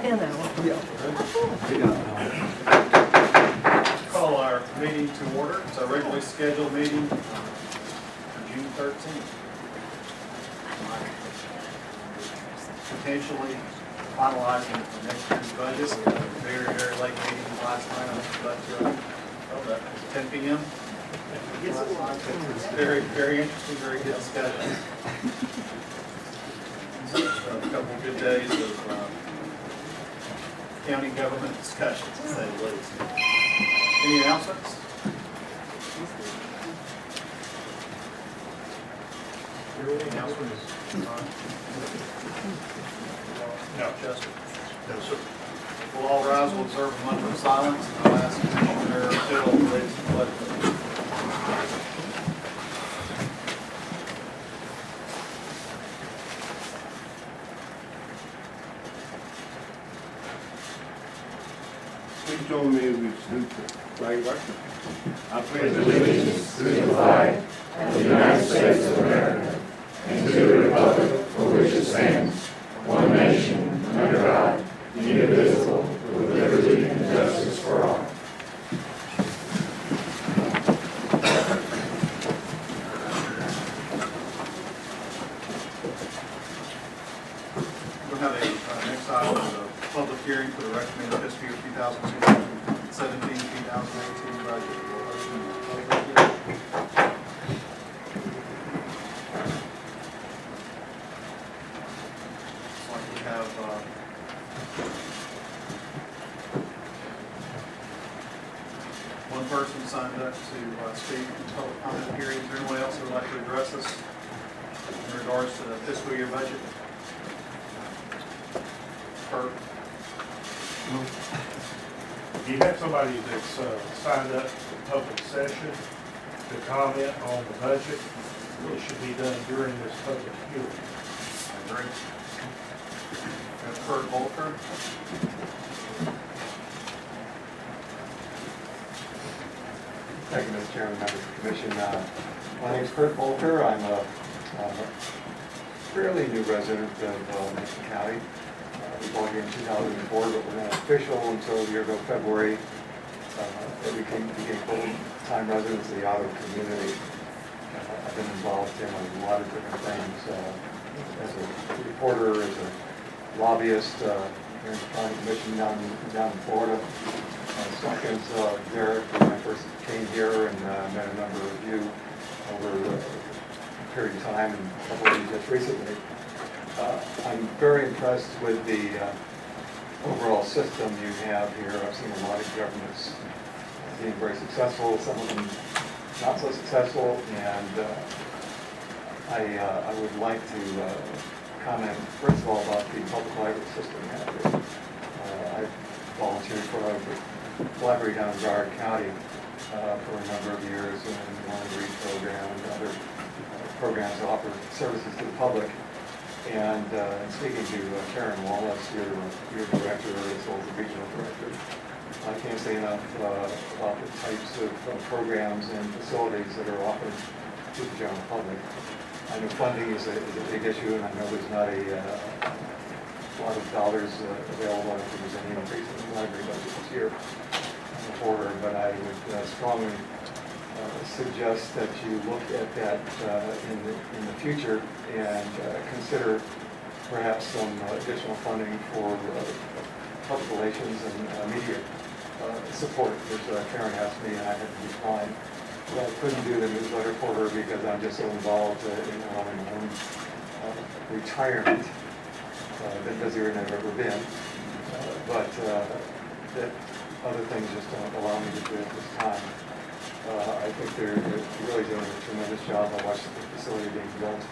in that one. Call our meeting to order. It's our regularly scheduled meeting for June 13th. Potentially finalizing the next year's budget. We had a very, very late meeting last night, but 10 p.m. It's very, very interesting, very good discussion. A couple of good days of county government discussions, to say the least. Any announcements? Any announcements? No, Chester? No, sir. We'll all rise, we'll observe a moment of silence, and I'll ask Commissioner Hill to lead us in the pledge. Please join me as we salute the flag of our country. I pledge allegiance to the flag of the United States of America and to the republic for which it stands, one nation, under God, indivisible, with liberty and justice for all. We'll have a next item is a public hearing for the recommended fiscal year 2017-2018 budget. We'll open the public hearing. Looks like we have one person signed up to speak in the public comment period. Is there anyone else who would like to address us in regards to the fiscal year budget? Kurt? You have somebody that's signed up for public session to comment on the budget. It should be done during this public hearing. I agree. We have Kurt Volker. Thank you, Mr. Chairman, members of the commission. My name is Kurt Volker. I'm a fairly new resident of Macon County. We bought here in 2004, but we're not official until a year ago, February, that we became full-time residents of the outer community. I've been involved in a lot of different things, as a reporter, as a lobbyist, here in the county commission down in Florida. Second, Derek, when I first came here and met a number of you over a period of time, and a couple of you just recently. I'm very impressed with the overall system you have here. I've seen a lot of governments being very successful, some of them not so successful, and I would like to comment, first of all, about the public library system we have here. I've volunteered for a library down in Broward County for a number of years, and the One Read program and other programs that offer services to the public. And speaking to Karen Wallace, your director, as well as the regional director, I can't say enough about the types of programs and facilities that are offered to the general public. I know funding is a big issue, and I know there's not a lot of dollars available. I don't think there's any increase in the library budget this year forward, but I would strongly suggest that you look at that in the future and consider perhaps some additional funding for public relations and media support, which Karen asked me and I had to decline. But I couldn't do the newsletter for her because I'm just so involved in my own retirement, been busier than I've ever been, but that other things just don't allow me to do it at this time. I think they're really doing a tremendous job. I watched the facility being built.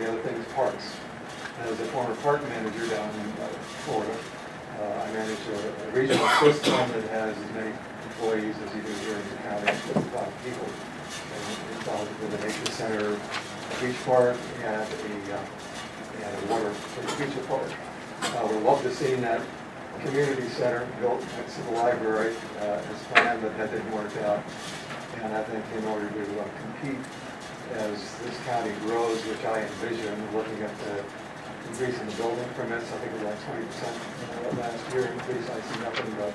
The other thing is parks. As a former park manager down in Florida, I manage a regional system that has as many employees as you do here in the county, 55 people. And involved with a nature center, a beach park, and a water feature park. We love to see that community center built next to the library as planned, but that didn't work out. And I think in order to compete as this county grows, which I envision, looking at the increase in the building permits. I think it was like 20% last year increase. I see nothing but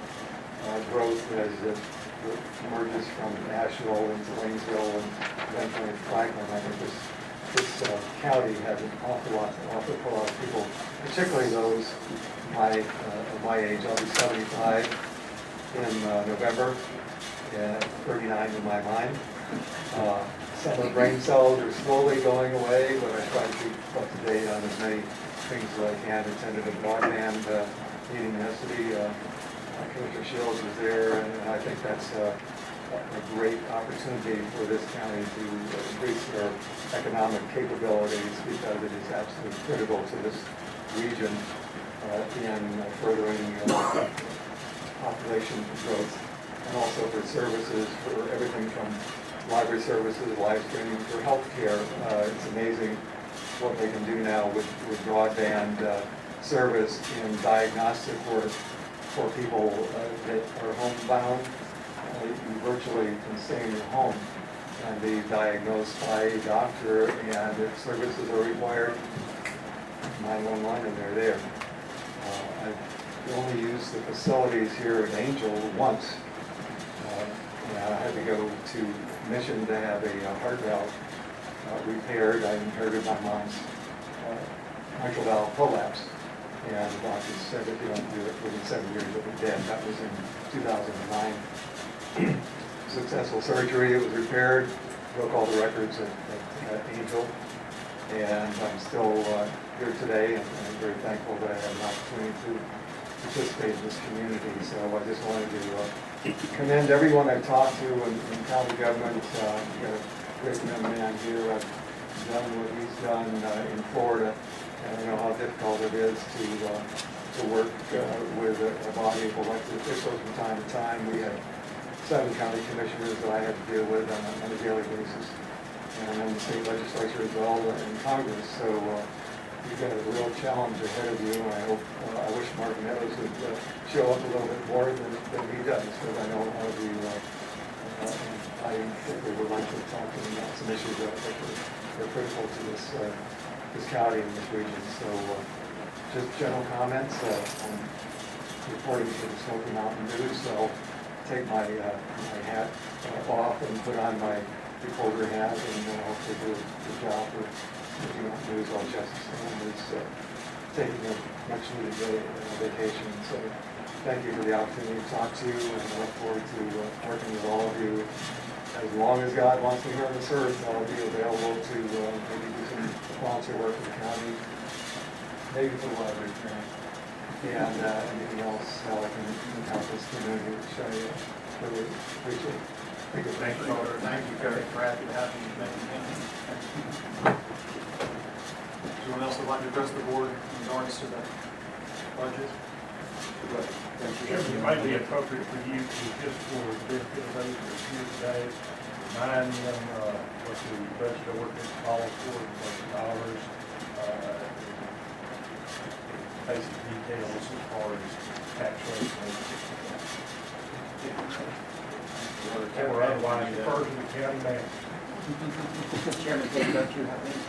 growth as it emerges from Nashville into Waynesville and eventually into Franklin. I think this county has an awful lot to offer for a lot of people, particularly those of my age. I'll be 75 in November, and 39 in my mind. Some of the brain cells are slowly going away, but I try to keep up to date on as many things as I can. Attended a broadband meeting yesterday. Commissioner Shields was there, and I think that's a great opportunity for this county to increase their economic capabilities because it is absolutely critical to this region in furthering population growth, and also for services, for everything from library services, live streaming, for healthcare. It's amazing what they can do now with broadband service in diagnostic work for people that are homebound. You virtually can stay in your home and be diagnosed by a doctor, and if services are required, 911 and they're there. I've only used the facilities here at Angel once. I had to go to Mission to have a heart valve repaired. I inherited my mom's mitral valve prolapse, and the doctors said if you don't do it within 7 years, you'll be dead. That was in 2009. Successful surgery, it was repaired, broke all the records at Angel, and I'm still here today, and I'm very thankful that I have an opportunity to participate in this community. So I just wanted to commend everyone I've talked to in county government. We've got a great young man here. I've done what he's done in Florida, and I know how difficult it is to work with a body of elected officials from time to time. We have 7 county commissioners that I have to deal with on a daily basis, and I'm in the state legislature as well in Congress. So you've got a real challenge ahead of you, and I wish Mark Meadows would show up a little bit more than he does, because I know a lot of you, I particularly would like to talk to him about some issues that are critical to this county and this region. So just general comments. I'm reporting for the Smoky Mountain News, so I'll take my hat off and put on my reporter hat, and hopefully do a good job for Smoky Mountain News while Justice Sam is taking a much needed vacation. So thank you for the opportunity to talk to you, and I look forward to working with all of you. As long as God wants me here on this earth, I'll be available to maybe do some volunteer work for the county, maybe for the library grant, and anything else I can help this community, which I really appreciate. Thank you. Thank you, Alder. Thank you, Gary. We're happy to have you in Macon County. Anyone else would like to address the board in regards to the budget? It might be appropriate for you to, just for the benefit of those that are here today, remind them what the budget ordinance calls for, what the dollars, basic details as far as tax rates. Or otherwise, refer to the county manager. Chairman, don't you have any?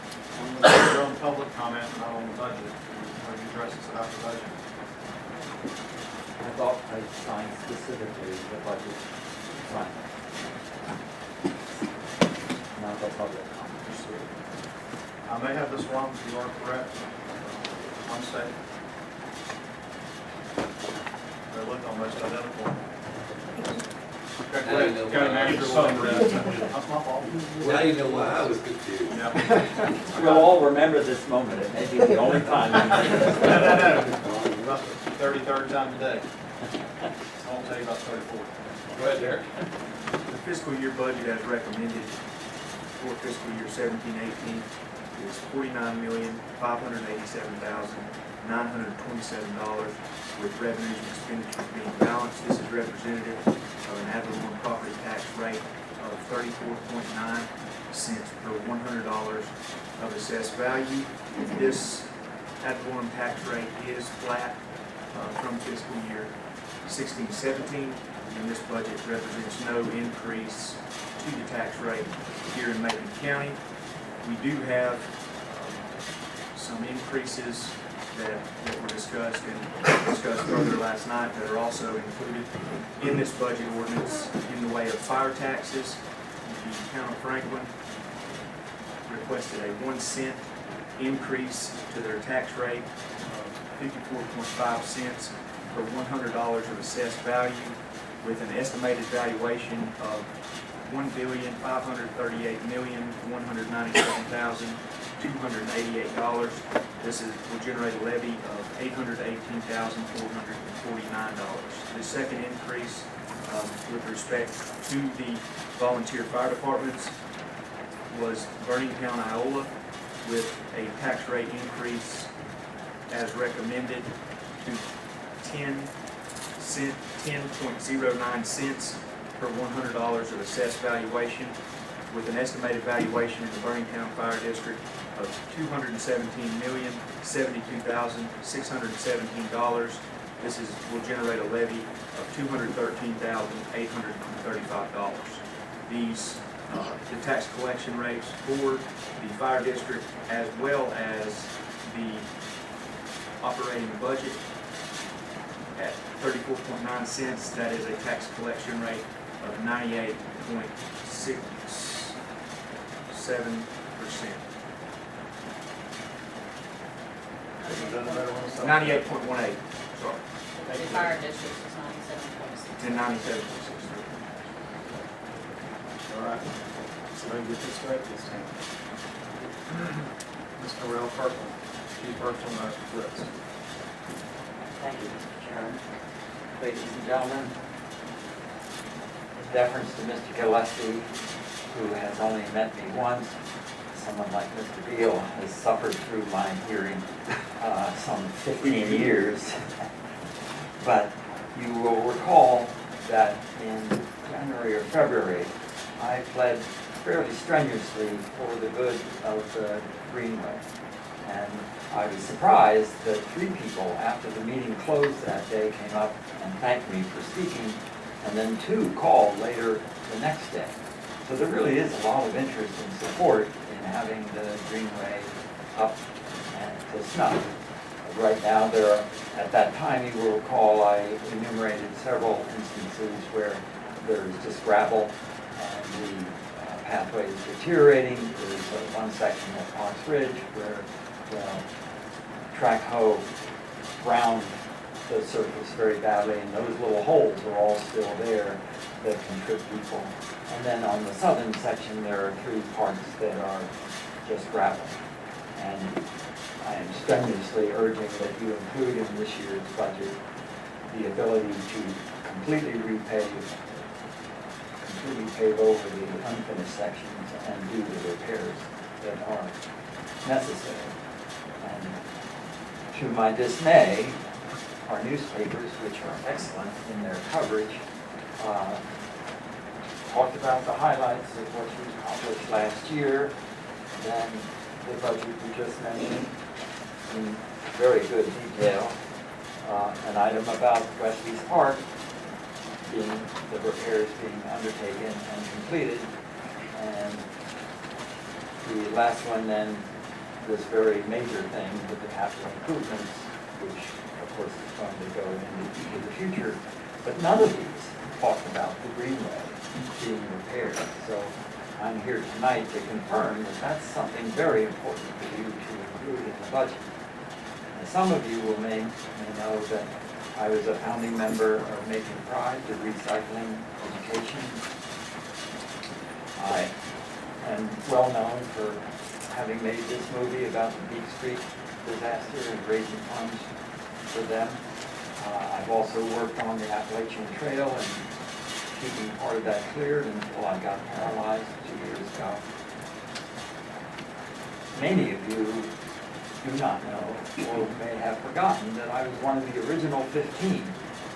Your own public comment, not on the budget. Or you address us about the budget? I thought I signed specifically the budget. Signed. Not the public comment. I may have this wrong, if you are correct. I'm saying. They look almost identical. Now you know County why. manager will read. That's my fault. Now you know why I was confused. Yeah. We'll all remember this moment. It may be the only time. No. About the 33rd time today. I won't tell you about the 34th. Go ahead, Derek. The fiscal year budget as recommended for fiscal year 17-18 is $49,587,927, with revenues and expenditures being balanced. This is representative of an ad valorem property tax rate of 34.9 cents per $100 of assessed value. This ad valorem tax rate is flat from fiscal year 16-17, and this budget represents no increase to the tax rate here in Macon County. We do have some increases that were discussed and discussed further last night that are also included in this budget ordinance in the way of fire taxes. The town of Franklin requested a 1 cent increase to their tax rate of 54.5 cents per $100 of assessed value, with an estimated valuation of $1,538,197,288. This will generate a levy of $818,449. The second increase with respect to the volunteer fire departments was Birmingham, Iowa, with a tax rate increase as recommended to 10.09 cents per $100 of assessed valuation, with an estimated valuation in the Birmingham Fire District of $217,072,617. This will generate a levy of $213,835. These, the tax collection rates for the fire district as well as the operating budget at 34.9 cents, that is a tax collection rate of 98.67%. 98.18, sorry. The fire district is 97.6. And 97.63. All right, so let me get this right this time. Ms. Norrell Kirkland, she's first on the list. Thank you, Mr. Chairman. Ladies and gentlemen, in deference to Mr. Gillespie, who has only met me once, someone like Mr. Beal has suffered through my hearing some 15 years. But you will recall that in January or February, I pled fairly strenuously for the good of the Greenway. And I was surprised that 3 people, after the meeting closed that day, came up and thanked me for speaking, and then 2 called later the next day. So there really is a lot of interest and support in having the Greenway up and to snuff. Right now, at that time, you will recall, I enumerated several instances where there's just gravel and the pathway is deteriorating. There's one section at Fox Ridge where the track hoe ground the surface very badly, and those little holes are all still there that can trip people. And then on the southern section, there are 3 parts that are just gravel. And I am strenuously urging that you include in this year's budget the ability to completely pave over the unfinished sections and do the repairs that are necessary. And to my dismay, our newspapers, which are excellent in their coverage, talked about the highlights of what you accomplished last year, then the budget we just mentioned in very good detail, an item about Westley's Park being, the repairs being undertaken and completed, and the last one then, this very major thing with the capital improvements, which of course is going to go into the future, but none of these talk about the Greenway being repaired. So I'm here tonight to confirm that that's something very important for you to include in the budget. And some of you may know that I was a founding member of Macon Pride, the recycling education. I am well known for having made this movie about the Beach Street disaster and raising funds for them. I've also worked on the Appalachian Trail and keeping part of that cleared until I got paralyzed 2 years ago. Many of you do not know or may have forgotten that I was one of the original 15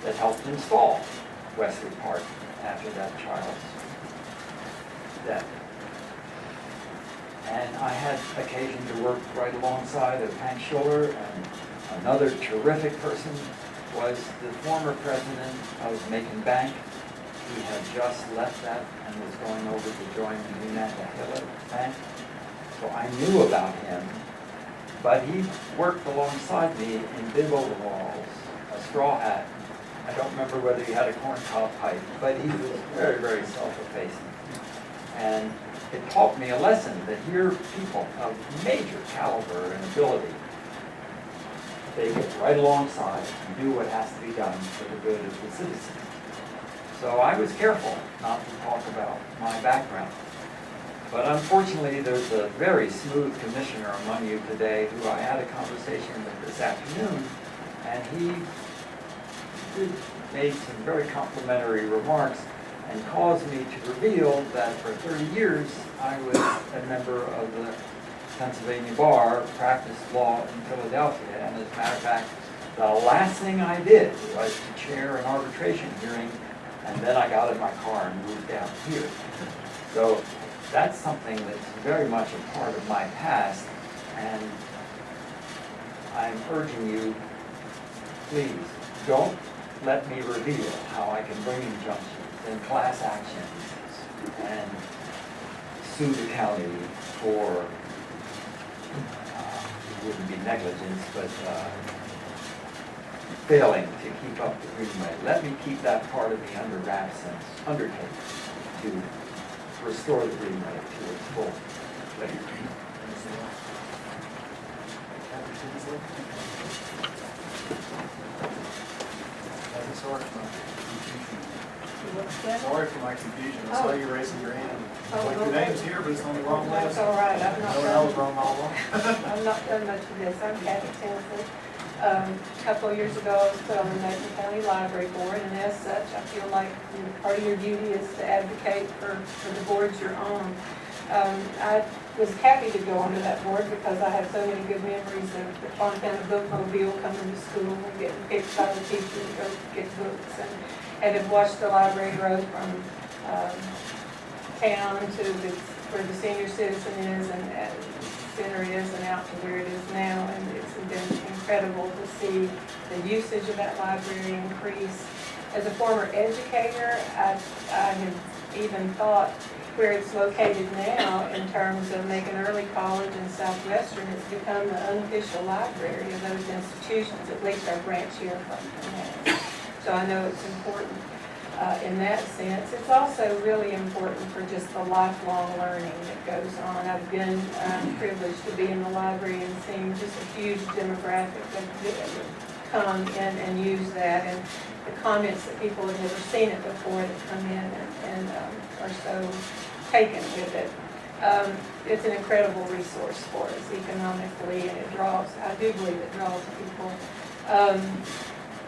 that helped install Wesley Park after that child's death. And I had occasion to work right alongside of Hank Schiller, and another terrific person was the former president of Macon Bank. He had just left that and was going over to join the United Bank. So I knew about him But he worked alongside me in bib overalls, a straw hat. I don't remember whether he had a corncob pipe, but he was very, very self-effacing. And it taught me a lesson that here people of major caliber and ability, they get right alongside and do what has to be done for the good of the citizen. So I was careful not to talk about my background. But unfortunately, there's a very smooth commissioner among you today who I had a conversation with this afternoon, and he made some very complimentary remarks and caused me to reveal that for 30 years I was a member of the Pennsylvania Bar, practiced law in Philadelphia, and as a matter of fact, the last thing I did was to chair an arbitration hearing, and then I got in my car and moved down here. So that's something that's very much a part of my past, and I'm urging you, please, don't let me reveal how I can bring injunctions and class actions and sue the county for, it wouldn't be negligence, but failing to keep up the greenway. Let me keep that part of the under wraps and undertake to restore the greenway to its full pleasure. Sorry for my confusion. I saw you raising your hand. Oh, Like, your name's here, but it's on the wrong list. That's all right, I've not No, that was done, wrong all along. I've not done much of this, I'm Kathy Tinsley. A couple of years ago, I was put on the Macon County Library Board, and as such, I feel like part of your duty is to advocate for the boards you're on. I was happy to go onto that board because I have so many good memories of the Fontana Bookmobile coming to school and getting picked by the teacher to go get books, and have watched the library grow from town to where the senior citizen is and center is and out to where it is now, and it's been incredible to see the usage of that library increase. As a former educator, I have even thought where it's located now in terms of Macon Early College and Southwestern, it's become the unofficial library of those institutions, at least our branch here from has. So I know it's important in that sense. It's also really important for just the lifelong learning that goes on. I've been privileged to be in the library and seeing just a huge demographic that come in and use that, and the comments that people have never seen it before that come in and are so taken with it. It's an incredible resource for us economically, and it draws, I do believe it draws people.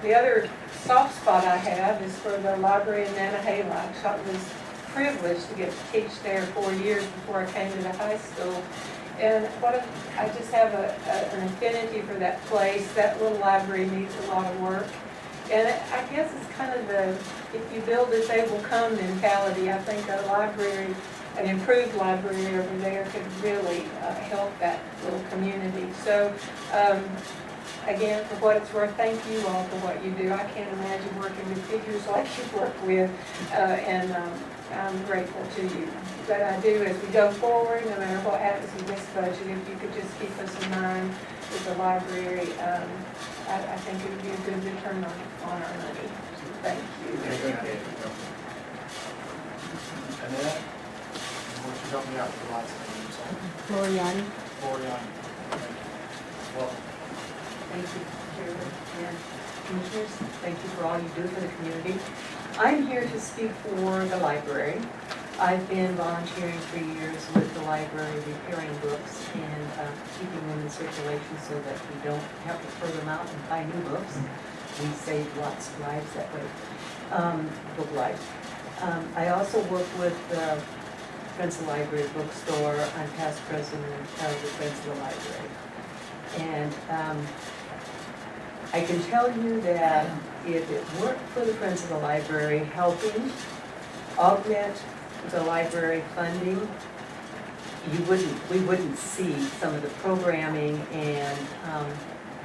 The other soft spot I have is for the library in Nantahala. I was privileged to get to teach there 4 years before I came to the high school. And I just have an affinity for that place. That little library needs a lot of work. And I guess it's kind of if you build it, they will come mentality. I think a library, an improved library over there could really help that little community. So, again, for what it's worth, thank you all for what you do. I can't imagine working with figures like you work with, and I'm grateful to you. But I do, as we go forward, no matter what happens with this budget, if you could just keep us in mind with the library, I think it would be a good return on our money. Thank you. Annette, why don't you help me out with the last name? Floriani. Floriani. Thank you. Well, Thank you, Chairman and Commissioners. Thank you for all you do for the community. I'm here to speak for the library. I've been volunteering for years with the library, repairing books and keeping them in circulation so that we don't have to throw them out and buy new books. We save lots of lives that way, book lives. I also work with the Friends of the Library bookstore. I'm past president of the Friends of the Library. And I can tell you that if it weren't for the Friends of the Library helping augment the library funding, we wouldn't see some of the programming and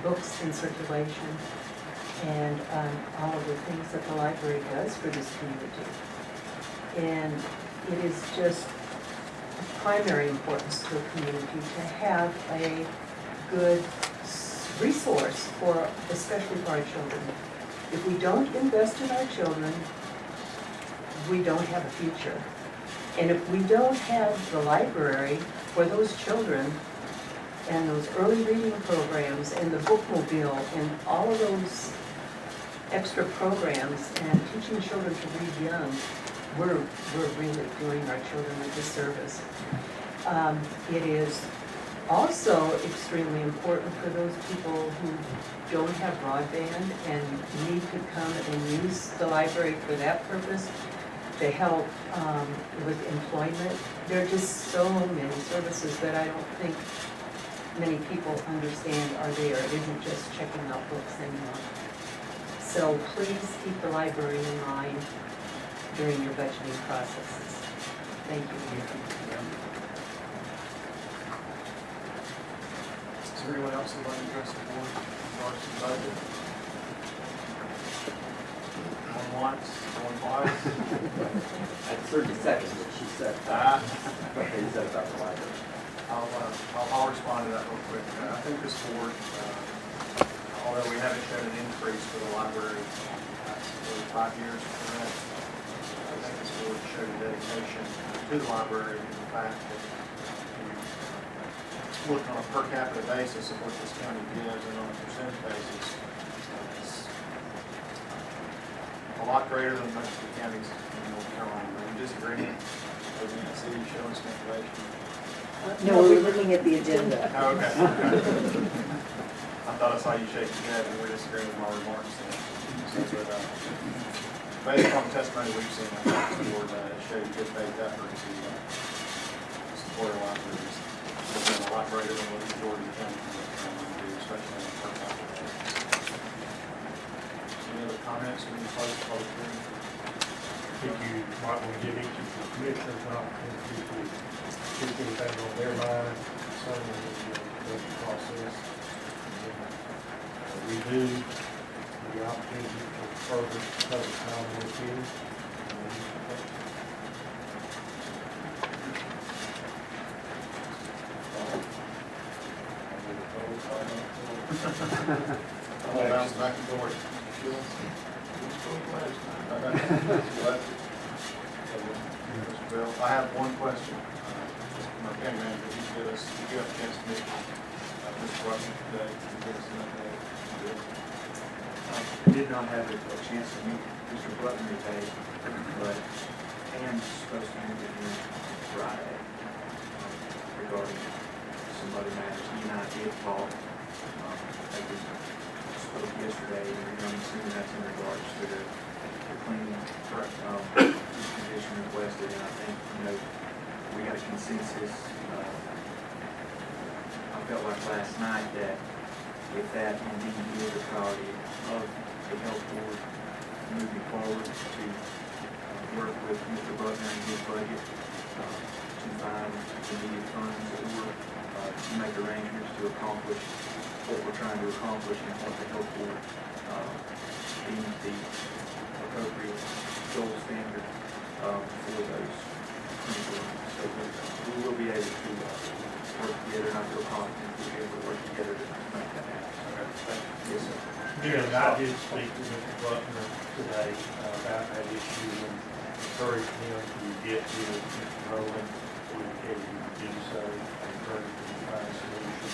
books in circulation and all of the things that the library does for this community. And it is just of primary importance to a community to have a good resource for, especially for our children. If we don't invest in our children, we don't have a future. And if we don't have the library for those children, and those early reading programs, and the bookmobile, and all of those extra programs, and teaching children to read young, we're really doing our children a disservice. It is also extremely important for those people who don't have broadband and need to come and use the library for that purpose to help with employment. There are just so many services that I don't think many people understand are there. It isn't just checking out books anymore. So please keep the library in mind during your budgeting processes. Thank you. Is there anyone else who'd like to address the board in regards to the budget? Going once, going twice? At 30 seconds, what she said. What they said about the library. I'll respond to that real quick. I think this board, although we haven't shown an increase for the library for 5 years, correct? I think this board showed a dedication to the library and the fact that you look on a per capita basis of what this county gives and on a percentage basis, it's a lot greater than most of the counties in North Carolina. Are you disagreeing? Or do you see you showing some information? No, we're looking at the agenda. Oh, okay. I thought I saw you shake your head and we're disagreeing with my remarks. Based on the testimony we've seen, I think the board showed good faith effort to support our libraries. It's been a lot greater than what the majority of the county can do, especially on the per capita basis. Any other comments when you close the public hearing? I think you might want to give each of the commissioners an opportunity to keep anything on their mind concerning the budget process. And we do the opportunity for further public comment here. I'll bounce back and forth. Mr. Bill, I have one question. From our county manager, did you have a chance to meet Mr. Russell today? Did you give us an update? I did not have a chance to meet Mr. Butler today, but I am supposed to meet with him Friday regarding some other matters. He and I did talk. I think we spoke yesterday, and we're going to assume that's in regards to the cleaning condition requested, and I think, we got a consensus. I felt like last night that if that indeed is a priority of the health board moving forward to work with Mr. Butler and his budget to find the needed funds or to make arrangements to accomplish what we're trying to accomplish and what the health board deems the appropriate gold standard for those clinical. So we will be able to work together, and I feel confident we'll be able to work together to make that happen. Yes, sir. Jim, I did speak to Mr. Butler today about that issue and encouraged him to get with Mr. Rowland. We indicated he would do so and encouraged him to find a solution.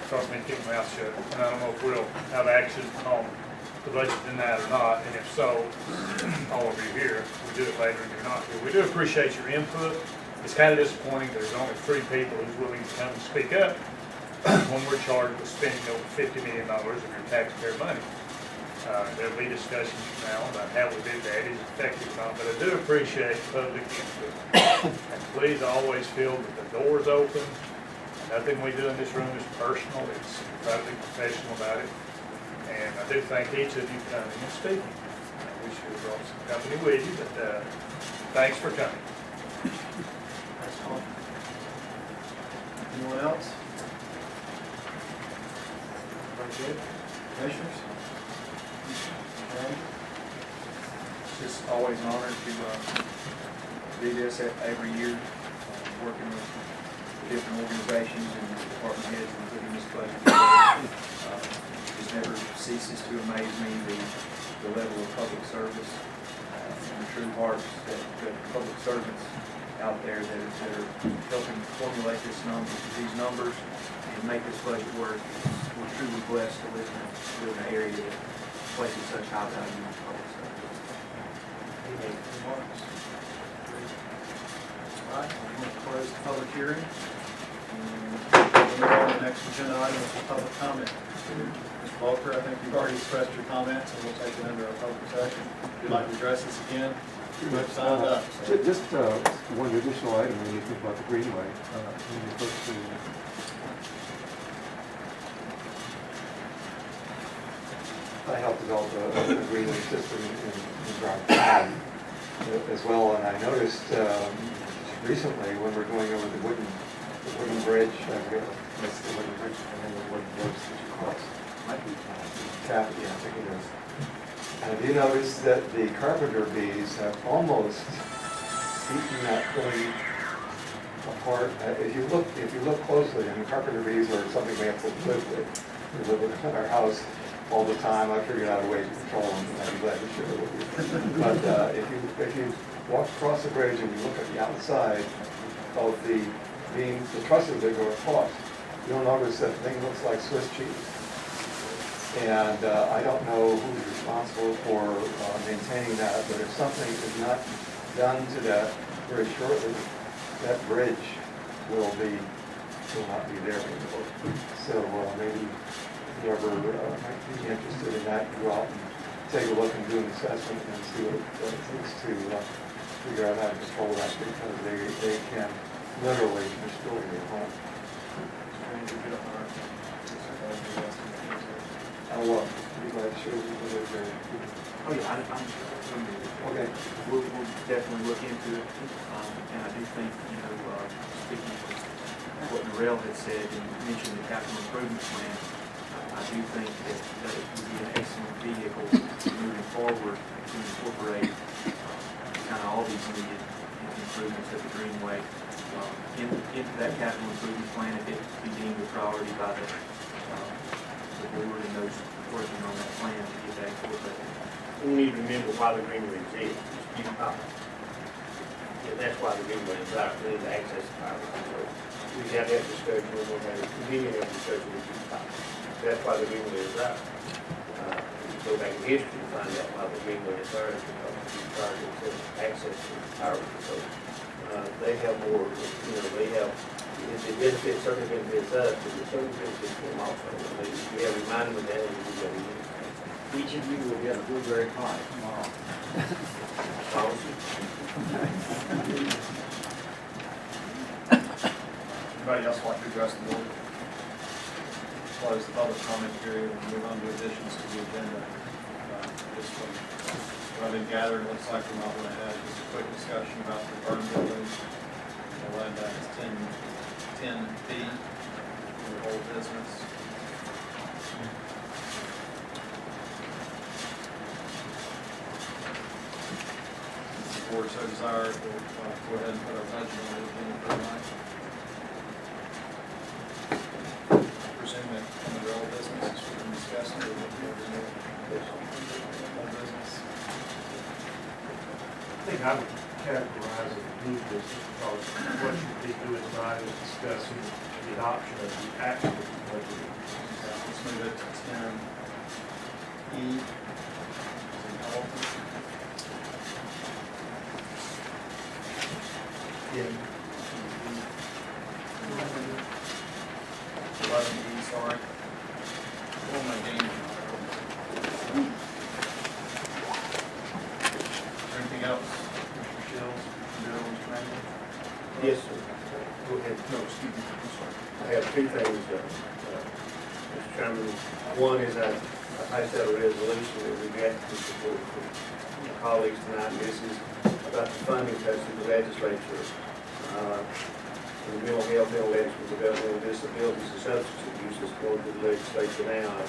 Trust me, keep my mouth shut. And I don't know if we'll have action on the budget tonight or not, and if so, all of you here, we do it later and you're not here. We do appreciate your input. It's kind of disappointing there's only 3 people who's willing to come and speak up when we're charged with spending over $50 million of your taxpayer money. There'll be discussions now about how we did that, is it effective or not, but I do appreciate public input. And please always feel that the door's open. Nothing we do in this room is personal. It's incredibly professional about it. And I do thank each of you coming and speaking. I wish you had brought some company with you, but thanks for coming. Thanks, Paul. Anyone else? Very good. Commissioners? Okay. It's just always an honor to do this every year, working with the different organizations and department heads in putting this budget together. It never ceases to amaze me, the level of public service and the true hearts that public servants out there that are helping formulate these numbers and make this budget work. We're truly blessed to live in an area that places such high value on public service. Any remarks? All right, I'm going to close the public hearing. And the next agenda item is public comment. Mr. Volker, I think you've already expressed your comments, and we'll take it under our public session. If you'd like to address this again, you're signed up. So. Just one additional item when you think about the Greenway. When you look to I helped develop a Greenway system in Broward County as well, and I noticed recently when we're going over the wooden bridge, I forget what's the wooden bridge, and then the wooden bridge that you cross. Might be Taffy, I think it is. Have you noticed that the carpenter bees have almost eaten that thing apart? If you look closely, and carpenter bees are something we have to live with. We live with in our house all the time. I figured out a way to control them, and I'd be glad to share it with you. But if you walk across the bridge and you look at the outside of the beams, the trusses that go across, you'll notice that thing looks like Swiss cheese. And I don't know who's responsible for maintaining that, but if something is not done to that very shortly, that bridge will not be there anymore. So maybe whoever might be interested in that, go out and take a look and do an assessment and see what it takes to figure out how to control that, because they can literally destroy your home. I'll be glad to show you what it is. Oh, yeah, I'm Okay. We'll definitely look into it. And I do think, speaking of what Narelle had said and mentioned the capital improvement plan, I do think that it would be an excellent vehicle moving forward to incorporate kind of all these needed improvements of the Greenway into that capital improvement plan if it be deemed a priority by the board and those working on that plan to get that incorporated. We need to remember why the Greenway exists. Yeah, that's why the Greenway is out, we need to access the power control. We have that discussion, and we'll have a continuing discussion with you. That's why the Greenway is out. You go back in history and find out why the Greenway is there, because we started to access the power control. They have more, they have, it benefits, certainly benefits us, but it certainly benefits them also. We have reminded them of that, and we do that again. Each of you will be at a blueberry pie tomorrow. Anybody else like to address the board? Close the public comment period and move on to additions to the agenda. Just from what I've been gathering, looks like we might want to have just a quick discussion about the burn building. We'll add that as 10B for the whole business. If the board so desires, we'll go ahead and put our budget on the agenda for tonight. Presume that in the real business is what we're discussing, or what we have business. I think I would categorize it as new business because what you'd be doing tonight is discussing the adoption of the actual budget. Let's move it to 10E. Yeah. 11E, sorry. Oh, my game. Anything else? Mr. Shields, Mr. Bill, Mr. Manning? Yes, sir. Go ahead. No, excuse me, I'm sorry. I have two things, Mr. Chairman. One is I passed out a resolution that we got to support from my colleagues tonight. And this is about the funding cuts to the legislature. The mental health, mental illness, developmental disabilities, and substance abuse is going to the legislature now. It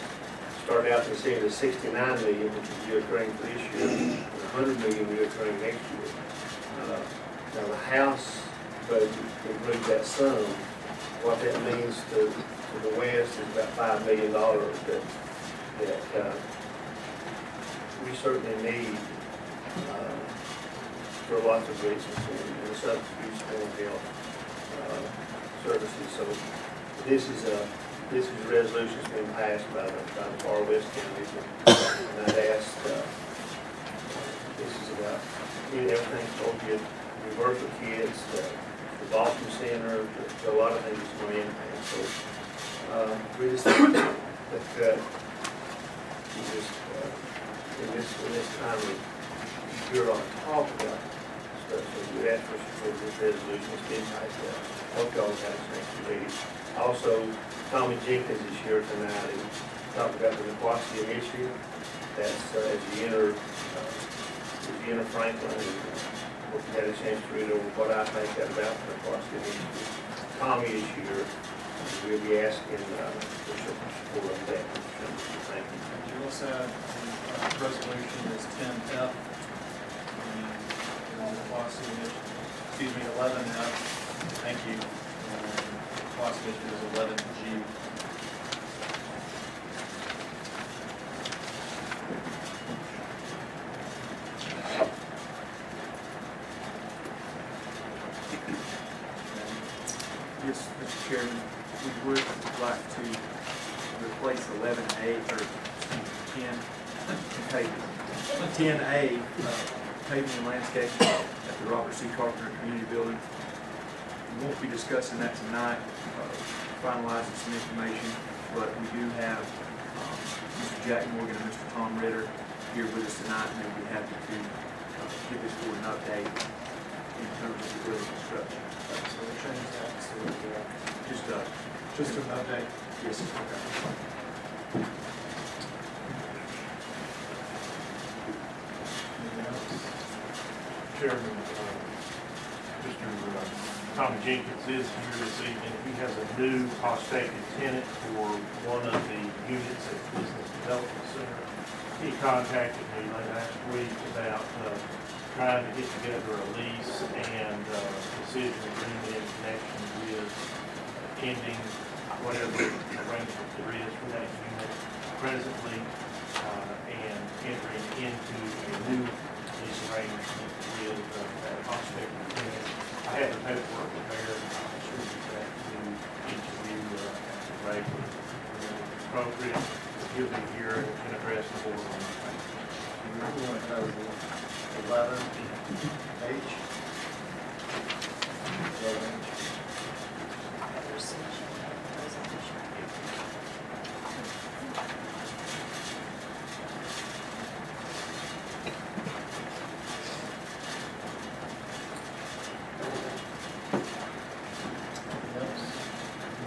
started out in the city of 69 million, which is reoccurring for this year, and 100 million reoccurring next year. Now the House budget includes that sum, What that means to the west is about $5 million that we certainly need for lots of reasons, and the substitute mental health services. So this is a resolution that's been passed by the far west counties, and I'd ask, this is about everything told you, we work with kids, the Boston Center, a lot of things that's going in there. So we just think that we just in this time we hear a lot of talk about stuff. So we ask for support of this resolution. It's been passed out. Hope y'all have a next meeting. Also, Tommy Jenkins is here tonight and talk about the Nequosity initiative. That's as you enter Franklin, and hope you had a chance to read over what I think about the Nequosity initiative. Tommy is here. We'll be asking for support of that. Thank you. You also have the resolution is 10F, and Nequosity initiative, excuse me, 11F. Thank you. Nequosity initiative is 11G. Yes, Mr. Chairman, we would like to replace 11A, or 10A, paving and landscaping at the Robert C. Carpenter Community Building. We won't be discussing that tonight, finalizing some information, but we do have Mr. Jack Morgan and Mr. Tom Ritter here with us tonight, and they'll be happy to give this board an update in terms of the building construction. So we'll change that to Just an update. yes, sir. Anything else? Chairman, Mr. Tommy Jenkins is here this evening. He has a new prospective tenant for one of the units at the Business Development Center. He contacted me late last week about trying to get together a lease and decision agreement in connection with ending whatever arrangement there is for that unit presently and entering into a new lease arrangement with that prospective tenant. I have the paperwork prepared, I'll distribute that to each of you at the rate appropriate. He'll be here and can address the board on that. We want to cover 11H. 11H. Resolution and resolution. Anything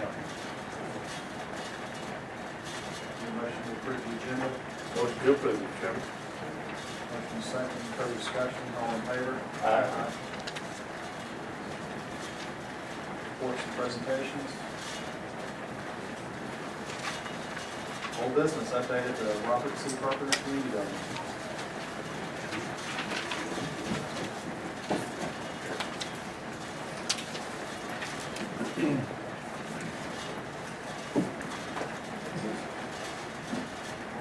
else? Any motion to approve the agenda? Motion to approve, Mr. Chairman. Motion second, further discussion, all in favor? Aye. Reports and presentations. Old business updated to Robert C. Carpenter Community Building.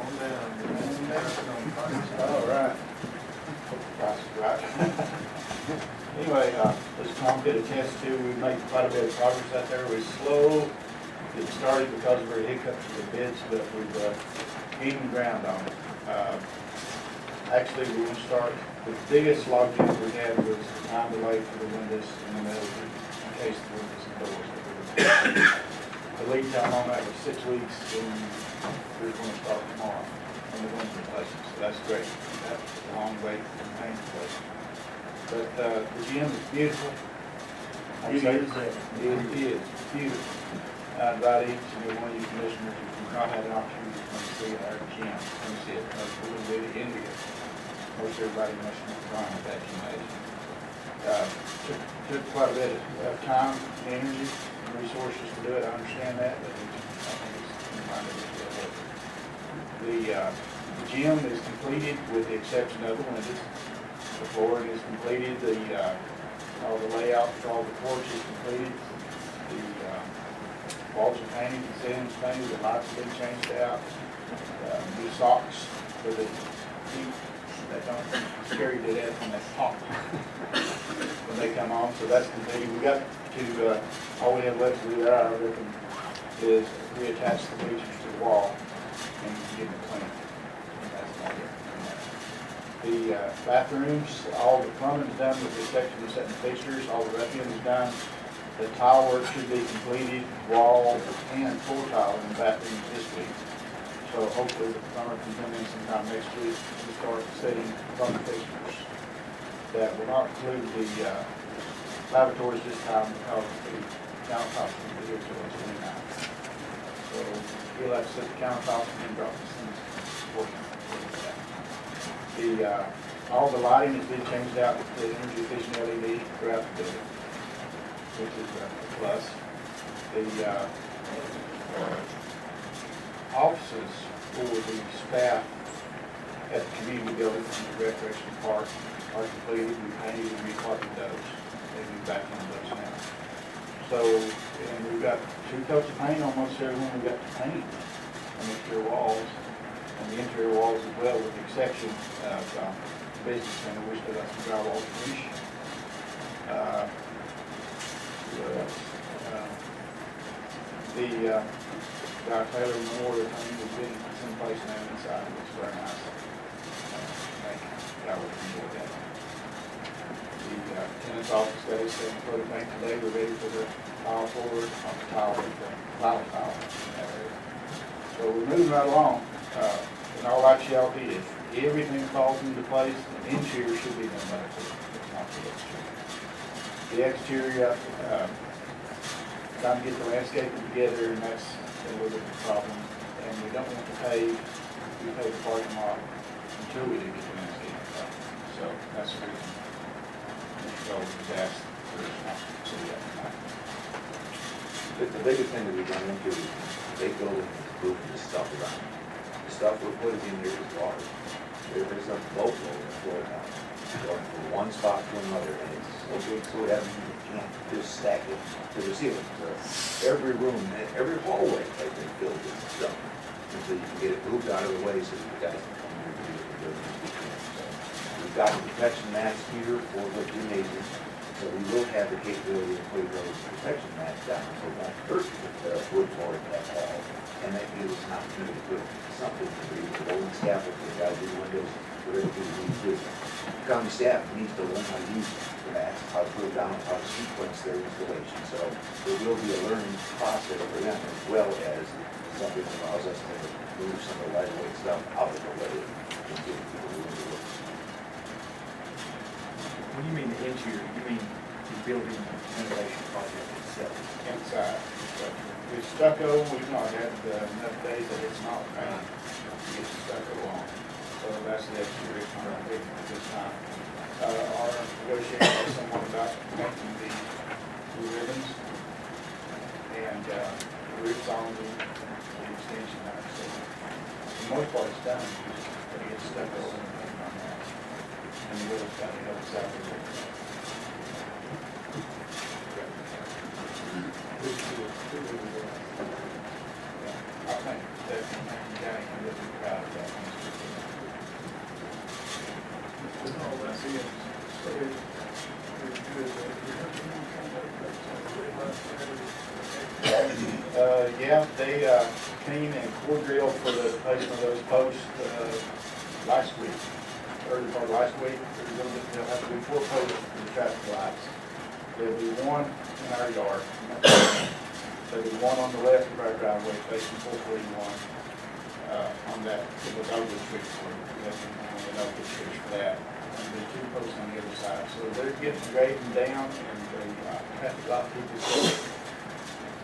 On down, man. All right. That's right. Anyway, as Tom did attest to, we made quite a bit of progress out there. We're slow getting started because of our hiccups with the bids, but we've gained ground on it. Actually, we want to start, the biggest logjam we had was the time delay for the windows in the middle, in case the windows and doors. The lead time on that was 6 weeks, and we're going to start tomorrow on the window replacement, so that's great. That's a long wait from paint replacement. But the gym is beautiful. Beauty is there. It is beautiful. I invite each and every one of you commissioners, if you've not had an opportunity to come see our gym, come see it, because we're going to be the India. Most everybody must know with that gymnasium. Took quite a bit of time, energy, and resources to do it. I understand that, but I think it's kind of the gym is completed with the exception of the windows. The flooring is completed. All the layout for all the courts is completed. The walls are painted, the ceiling's painted, the lights have been changed out, new socks for the feet that don't scare you to death when they pop when they come on, so that's completed. We got to, all we have left to do there, I reckon, is reattach the bleachers to the wall and get them clean. And that's about it. The bathrooms, all the plumbing's done with the exception of setting fixtures, all the rough is done. The tile work should be completed, wall and floor tile in the bathrooms this week. So hopefully the plumber can come in sometime next week to start setting plumbing fixtures. That will not include the lavatories this time because the countertops will be here till it's 29. So he'll have to set the countertops and then drop the things working. All the lighting has been changed out to the energy efficient LED throughout the building, which is a plus. The offices for the staff at the community building and the recreation park are completed. We painted and recarpeted those. They'll be back on those now. So, and we've got 2 coats of paint on most everyone. We've got to paint on the exterior walls and the interior walls as well, with the exception of the business center. We still got some drywall to finish. What else? The Guy Taylor Memorial thing has been someplace now inside. It looks very nice. I think I would enjoy that. The tenant's office got its second coat of paint today. We're ready for the tile forward, not the tile, but the tile in that area. So we're moving right along. And all that y'all did, everything falls into place. The interior should be done by the foot, not the exterior. The exterior, trying to get the landscaping together, and that's a little bit of a problem. And we don't want to pave the parking lot until we do get the landscaping done. So that's the reason Mr. Gold was asked for us not to see that tonight. The biggest thing that we've run into is they building is moving the stuff around. The stuff we're putting in here is large. There's a boatload of floor down, going from one spot to another, and it's so big, so that you can't just stack it to the ceiling. So every room, every hallway has been filled with stuff, until you can get it moved out of the way so that you guys can come here and do the building. So we've got the protection mats here for the gymnasium, so we will have the capability of putting those protection mats down, so it won't hurt the wood flooring at all. And that gives us an opportunity to put something to read, the rolling scaffold, the guys do the windows, whatever we need to do. County staff needs to learn how to use the mats, how to put it down, how to sequence their installation. So there will be a learning process for them, as well as something that allows us to move some of the lighter weight stuff out of the way and give people room to work. When you mean the interior, you mean the building renovation project itself? Inside structure. The stucco, we've not had enough days that it's not painted to get the stucco on. So that's the exterior contract at this time. Our negotiating with someone about connecting the blue ribbons and the roofs on the extension there. So for the most part it's done. Just gotta get stucco and paint on that. And the ribbons got to help us out with it. I think that the county can really be proud of that. Yeah, they came and core drilled for the placement of those posts last week, early part of last week. They'll have to be 4 posts for the traffic lights. There'll be one in our yard. There'll be one on the left of our driveway facing 441 on that, it was over the street for that. And the 2 posts on the other side. So they're getting grading down, and they have a lot of people say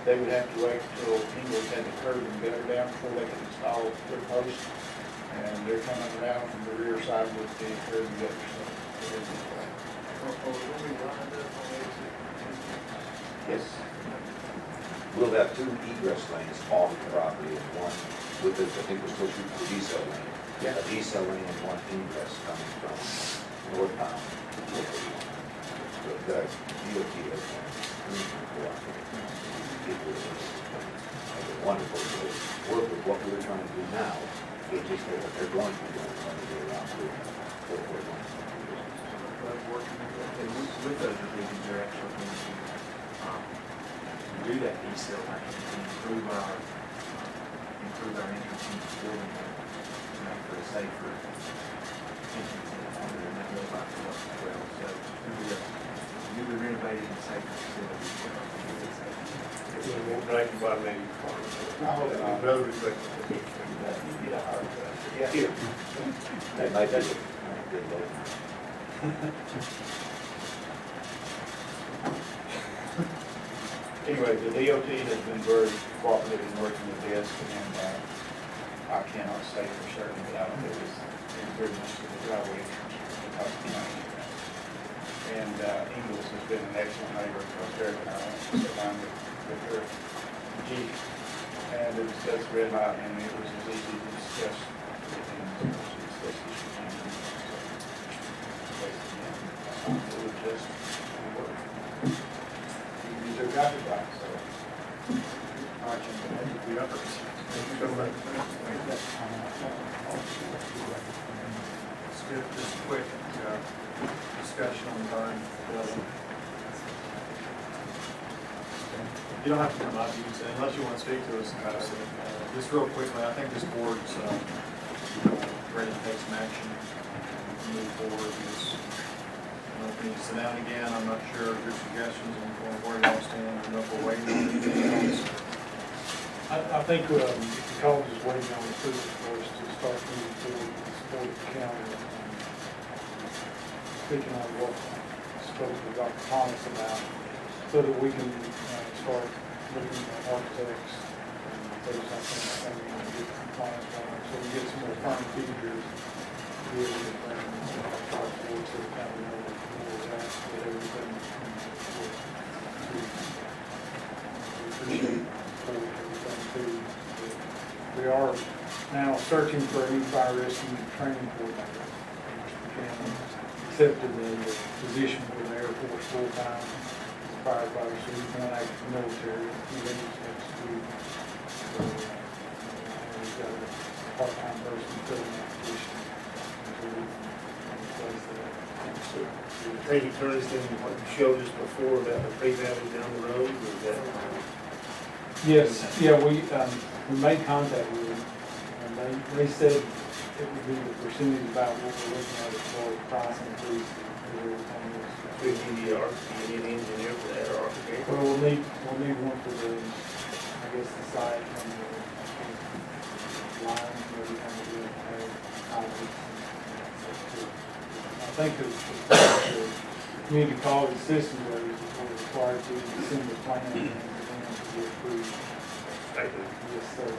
they would have to wait until Ingles had the curb and gutter down before they could install their posts. And they're coming around from the rear side with the curb and gutter. Yes. We'll have 2 egress lanes off the property, and one with the, I think we're still shooting for decel lane. Yeah. A decel lane and one egress coming from northbound. The DOT has commissioners go out there. It was wonderful to work with what we're trying to do now. It just, they're going to be doing when they get around to it. With those revisions, they're actually going to do that decel lane and improve our entrance into the building to make for a safer entrance and that goes by for us as well. So it's going to be a newly renovated and safer facility for us. It won't break the bottom end of the car. Road reflects the heat. Yeah. Here. They might be good load. Anyway, the DOT has been very cooperative in working with this, and I cannot say for certain, but I don't think it's improvements to the driveway entrance for the county. And Ingles has been an excellent neighbor for us, Derek and I went to sit down with her Jeep, and it was just red light, and it was as easy to discuss things as to discuss issues. So, it was just work. These are traffic lights, so. All right, Jim, thank you for your efforts. Let's do just a quick discussion on the burn building. You don't have to come up, you can say, unless you want to speak to us about it. Just real quickly, I think this board's ready to take some action and move forward. Just, I don't know if we need to sit down again. I'm not sure of your suggestions on where y'all stand. I don't know if we're waiting on anything else. I think the college is waiting on the approval for us to start moving forward with the support of the county. Speaking on what I spoke to Dr. Thomas about, so that we can start looking at architects and those I think we want to get some plans going, so we get some more firm figures. Really, try to work so the county knows where we're at with everything. We appreciate everything too. We are now searching for a new fire rescue training coordinator. Accepted the position for the Air Force full-time firefighter, so he's going out to the military. He leaves next week. So, we've got a part-time person filling that position until we can replace that. The training turns in what you showed us before about the pre-valley down the road, was that? Yes, yeah, we made contact with them, and they said it would be the percentage about what we're looking at as far as price increase and everything else. Do you need an engineer for that or architect? Well, we'll need one for the, I guess, the site and the lines and everything we do, hydraulics and stuff too. I think the community college system where we're required to send the plan and then to be approved. Yes, sir.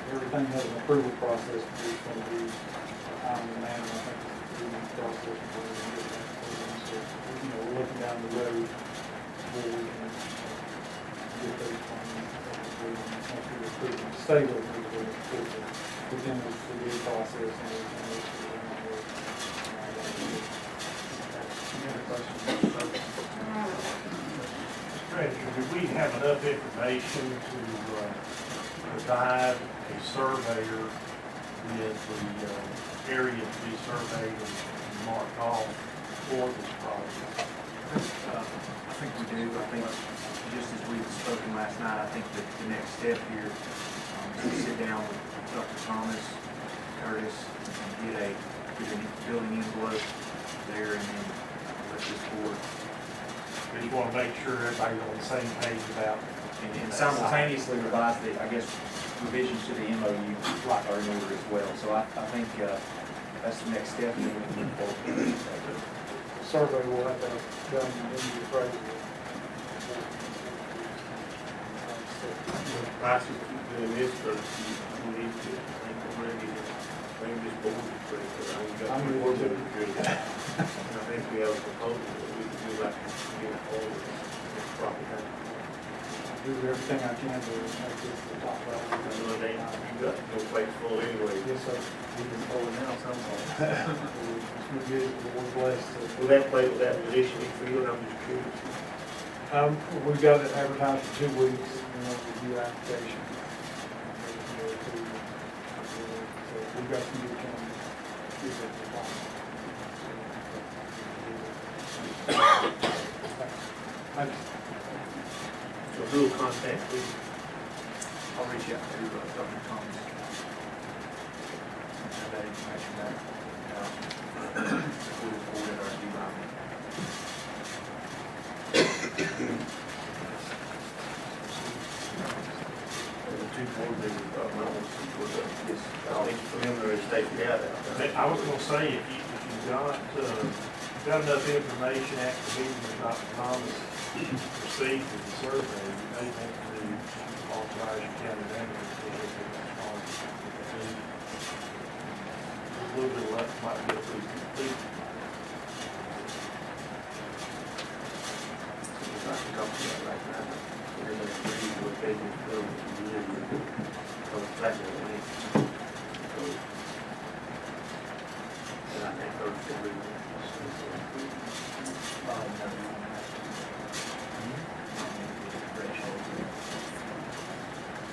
Everything has an approval process, but it's going to be timely manner. I think it's a approval process before we can get that approval. So, we're looking down the road before we can get those plans approved. Once we approve them, stay with them, we'll approve them within the review process and everything else. Any other questions? Treasurer, do we have enough information to provide a surveyor with the area to be surveyed and marked off for this project? I think we do. I think, just as we've spoken last night, I think that the next step here is to sit down with Dr. Thomas, Curtis, and get a building envelope there, and then let this board. We just want to make sure everybody's on the same page about. And simultaneously revise the, I guess, revisions to the MOU, like our order as well. So I think that's the next step. And then we can move forward. The survey will have to have done in the appraisal. Prices keep doing this, but you need to, I think we're ready to bring this board to pretty good. I'm ready to. And I think we have a proposal that we can do like get all of this property. Do everything I can to make this the top level. I know they, you got no place full anyway. Yes, sir. We can hold it now, sounds like. we get it, but we're blessed to. Will that play with that position be filled? I'm just curious. We've got it advertised for 2 weeks, and we'll review application. So we've got some good candidates. Thanks. So who will contact you? I'll reach out to Dr. Thomas. Have that information back. We'll forward it our due line. The two board members, yes, I think preliminary state we have that. I was gonna say, if you've got enough information after the meeting that Dr. Thomas received with the survey, you may want to authorize your county manager to look at that response. A little bit left might be a pretty complete. I can talk to that right now. We're going to agree to what they can do. So it's back to the link. So, and I think those two will.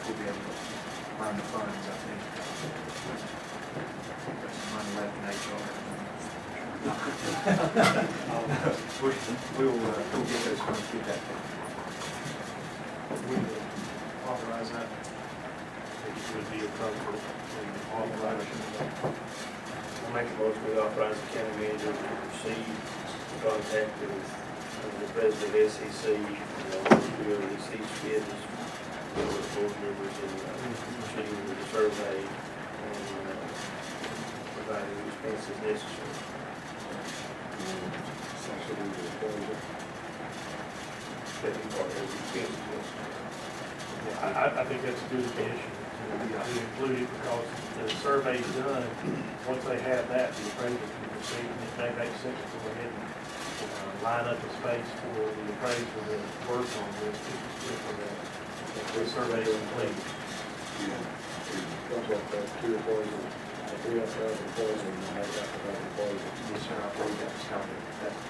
We'll be able to find the funds, I think. There's some money left in HR. We'll get those funds, get that. We will authorize that. It would be appropriate to authorize. I'll make a motion to authorize the county manager to proceed in contact with the president of SEC, whoever he sees fit as the board members and proceeding with the survey and providing the expenses necessary. Second part of the expenses necessary. I think that's a good addition to include it because the survey's done. Once they have that, the appraiser can proceed, and it may make sense to go ahead and line up a space for the appraiser to work on this, for the survey is complete. Comes up to 2 employees, 3,000 employees, and I have got 5 employees. Yes, sir, I believe that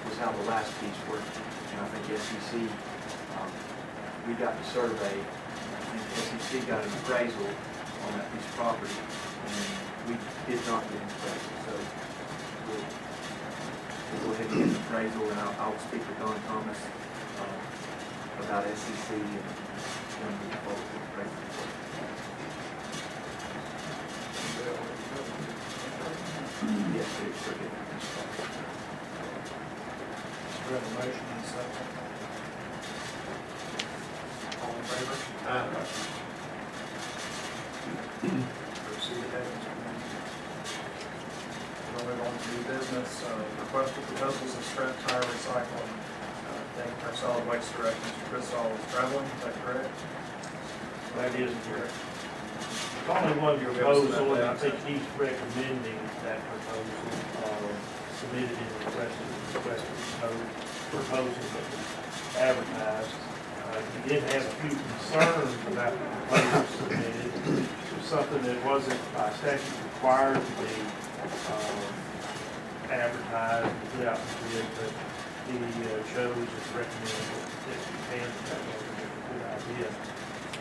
was how the last piece worked. And I think SEC, we got the survey, I think SEC got an appraisal on that piece of property, and we did not get an appraisal. So we'll go ahead and get an appraisal, and I'll speak with Don Thomas about SEC and move forward with the appraisal. Yes, it's pretty good. We have a motion and a second. All in favor? Proceed ahead. We'll move on to new business, request for proposals of scrap tire recycling. Thank our solid waste director, Mr. Crystal, is traveling, is that correct? That is correct. It's only one proposal, and I think he's recommending that proposal submitted in the request proposal that was advertised. He did have a few concerns about the proposal submitted. It was something that wasn't by statute required to be advertised and put out for bid, but he chose and recommended that we can, that was a good idea.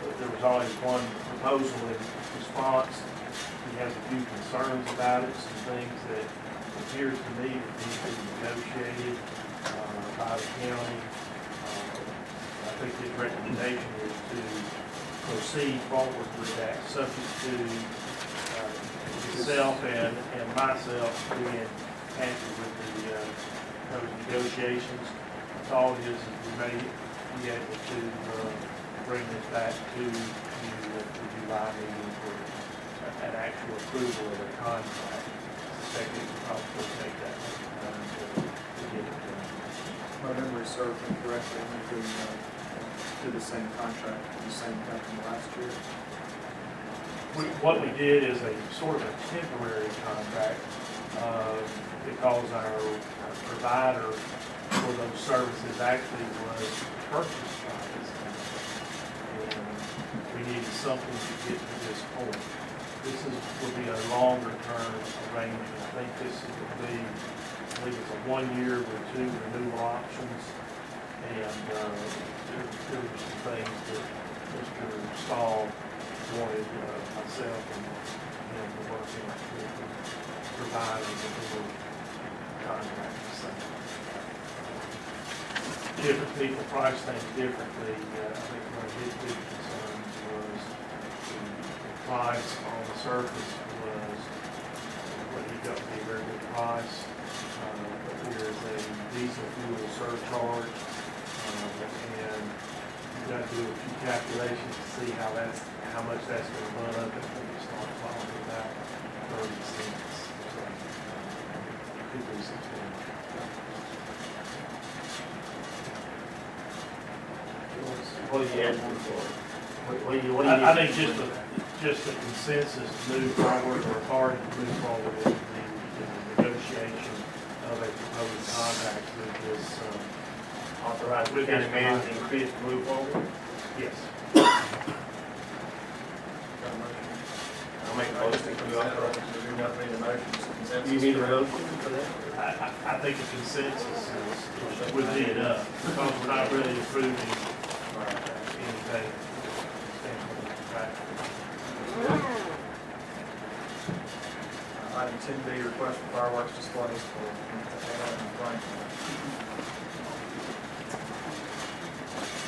But there was always one proposal in response. He has a few concerns about it, some things that appears to me that need to be negotiated by the county. I think his recommendation is to proceed forward with that, subject to himself and myself being happy with those negotiations. The thought is that we may be able to bring this back to the July meeting for an actual approval of the contract. I suspect it will probably take that much time to get it done. My memory serves me correctly, I think we did the same contract with the same company last year. What we did is a sort of a temporary contract, because our provider for those services actually was purchased by this company. And we needed something to get to this point. would be a longer term arrangement. I think this would be, I believe it's a 1 year with 2 renewal options. And there were some things that Mr. Stahl wanted myself and him to work in with providing the little contracts. So, different people price things differently. I think one of his big concerns was the price on the surface was what he felt to be a very good price. But there is a diesel fuel surcharge, and you've got to do a few calculations to see how much that's going to run up. I think it starts off at about 30 cents. So, could be substantial. What do you ask for? I think just a consensus to move forward, or authority to move forward in the negotiation of a proposed contract with this, Authorize the county manager to increase to move forward? yes. Got a motion? I'll make a motion to authorize. Do we not need a motion, just a consensus? You need a motion for that? I think a consensus would be enough, because we're not really approving anything substantial. Item 10B, request for fireworks displays for Franklin.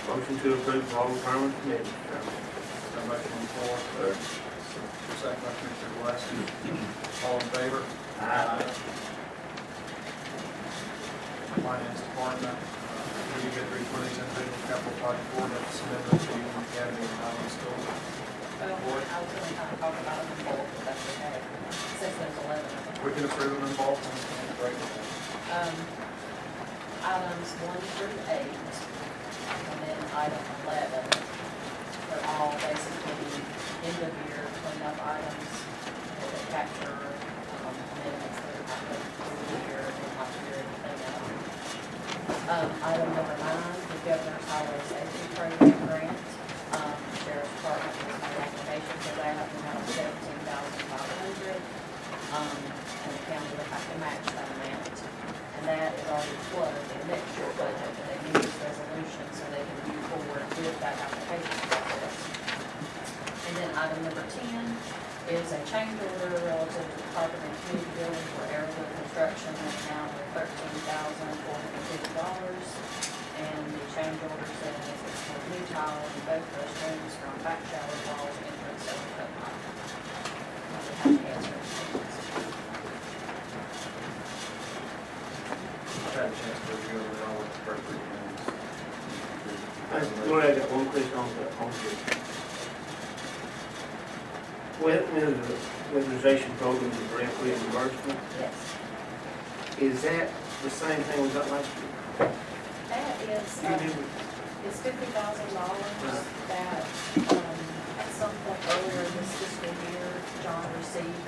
Motion to approve for all departments committees. Got a motion on the floor. Second by Commissioner Gillespie. All in favor? Aye. Finance Department, will you get read for these individual capital project ordinance submitted to Union Academy and Highland School? Well, I was gonna kind of talk about them in bulk, but that's okay, since there's 11 of them. We can approve them in bulk, and we can break them down. Items 1 through 8, and then item 11, they're all basically end of year cleanup items that capture amendments that are happening through the year and not year anything else. Item number 9, the Governor's Highway Safety Program grant. Sheriff's Department has made application for that, and now $17,500. And the county will have to match that amount. And that is already flooded in next year's budget, but they need this resolution so they can move forward with that application process. And then item number 10 is a change order relative to the Carpenter and Community Building for Airwood Construction in the amount of $13,450. And the change order says it's for new tile in both restrooms from back shower wall entrance over cut pipe. We have to answer any questions. I've had a chance to review them, they all look appropriate. Lord, I got one question on the weatherization program and grant reimbursement. Yes. Is that the same thing we got last year? That is, it's $50,000 that, at some point earlier this fiscal year, John received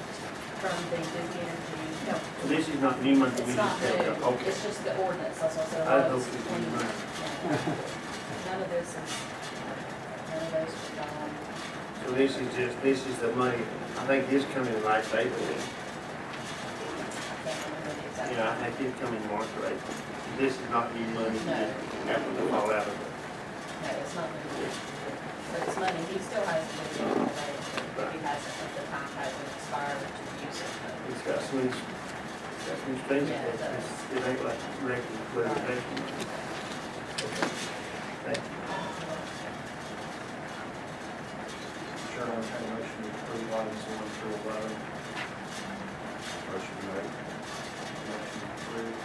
from the Duke Energy. No, So this is not new money, we it's just not have new, to, okay. it's just the ordinance, that's what I said. I don't know if it's new money. None of this is, none of those are gone. So this is the money, I think this coming in like April. I can't remember the exact. Yeah, I think it's coming March or April. This is not new money. No. After the fall out of it. No, it's not new. But it's money, he still has to do it all day, but he hasn't, at the time hasn't expired to use it. It's got some strings Yeah, it attached. does. It ain't like regular weatherization money. Okay. Thank you. Chair, I'll entertain a motion to approve items 1 through 11. Motion made. Motion approved.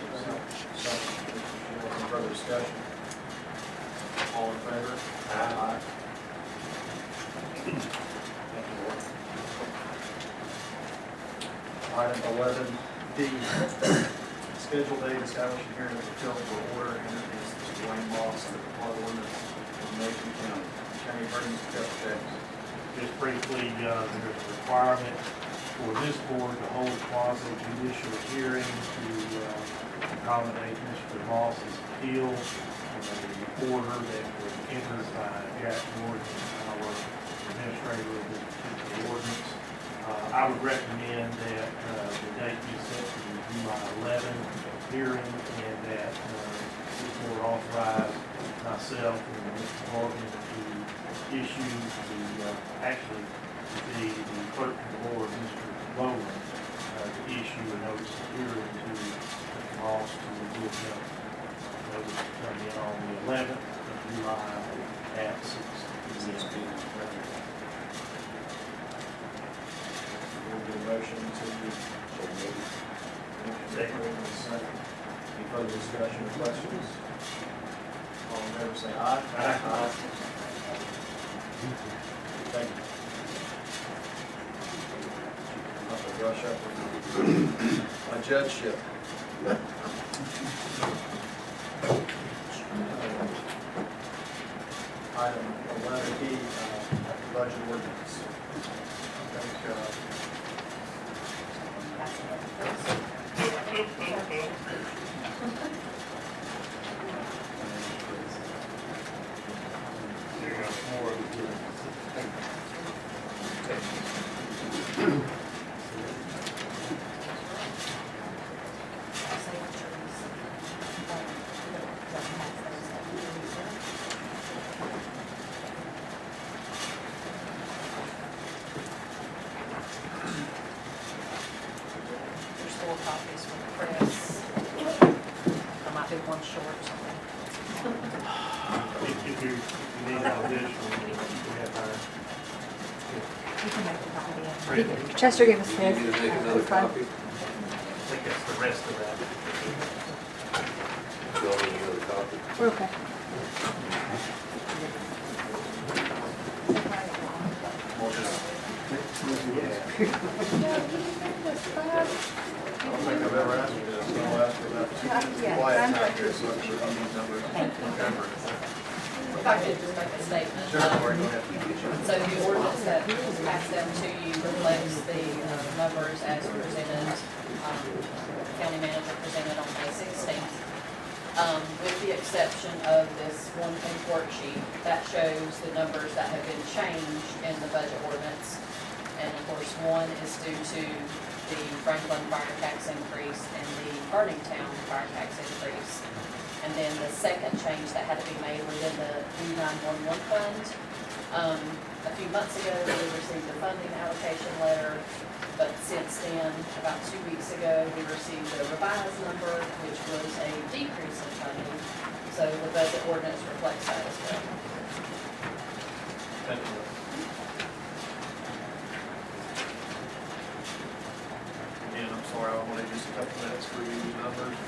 Second, any further discussion? All in favor? Aye. Thank you, Lord. Item 11D, schedule date establishing hearing of the utility order, and it is Mr. Wayne Moss, the part ordinance of Macon County. County Attorney, Mr. Jeff Davis. Just briefly, there's a requirement for this board to hold quasi-judicial hearing to accommodate Mr. Moss's appeal of the order that was entered by Jack Morgan, our administrator of this particular ordinance. I would recommend that the date be set for the July 11 hearing, and that this board authorize myself and the department to issue actually the clerk of the board, Mr. Bowman, to issue a notice of hearing to Mr. Moss to give him notice to come in on the 11th of July at 6 p.m. We'll get a motion to, second. Any further discussion or questions? All in favor, say aye. Aye. Thank you. Not to rush up. A judgeship. Item 11E, budget ordinance. I think, There you go, more of it. There's 4 copies for the press. There might be one short or something. If you need an additional, we have time. Chester, give us You need me to make another copy? I think that's the rest of that. So I'll make another copy. We're okay. I don't think I've ever asked you this, so I'll ask for about 2 minutes of quiet time here, so I'm sure on these numbers. If I could just make a statement. Sure, Lori, go ahead. So the ordinance that was passed down to you reflects the numbers as presented, county manager presented on May 16th. With the exception of this one page worksheet, that shows the numbers that have been changed in the budget ordinance. And of course, one is due to the Franklin fire tax increase and the Hardingtown fire tax increase. And then the second change that had to be made within the D911 fund. A few months ago, we received a funding allocation letter, but since then, about 2 weeks ago, we received a revised number, which was a decrease in funding. So the budget ordinance reflects that as well. Thank you. Again, I'm sorry, I wanted just a couple minutes for you numbers.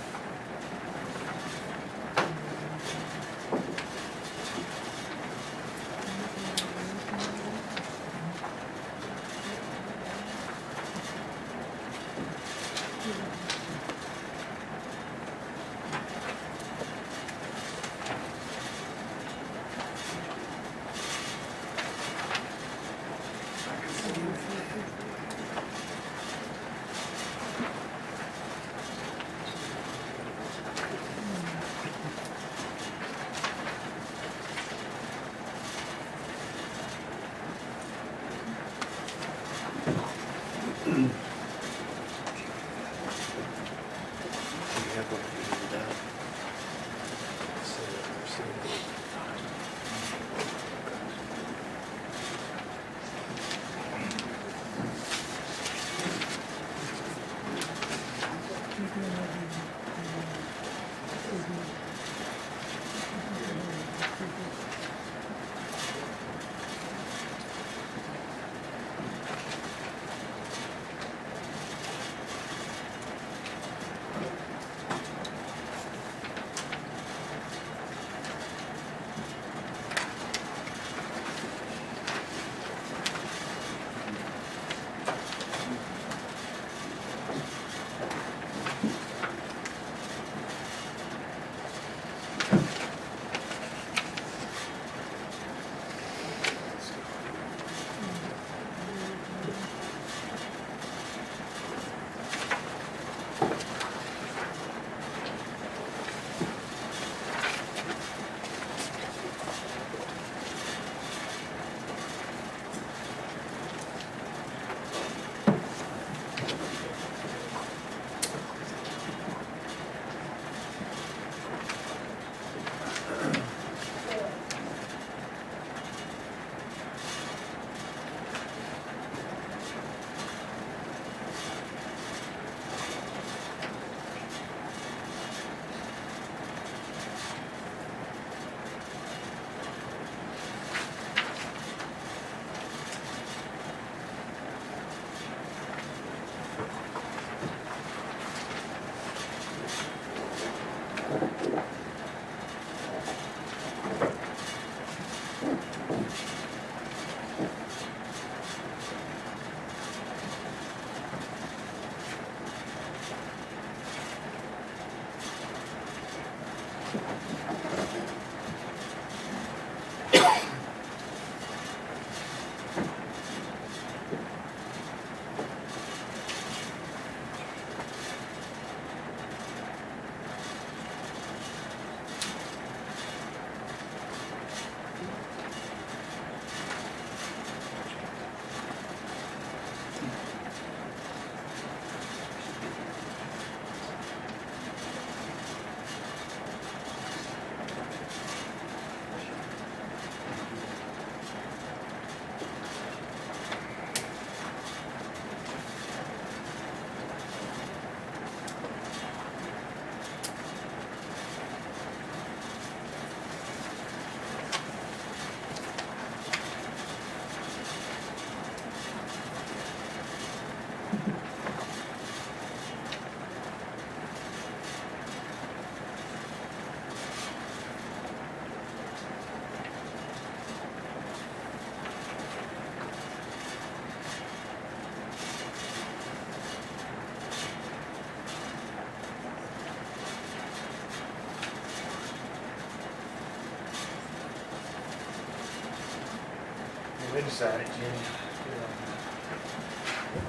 We decided, Jimmy.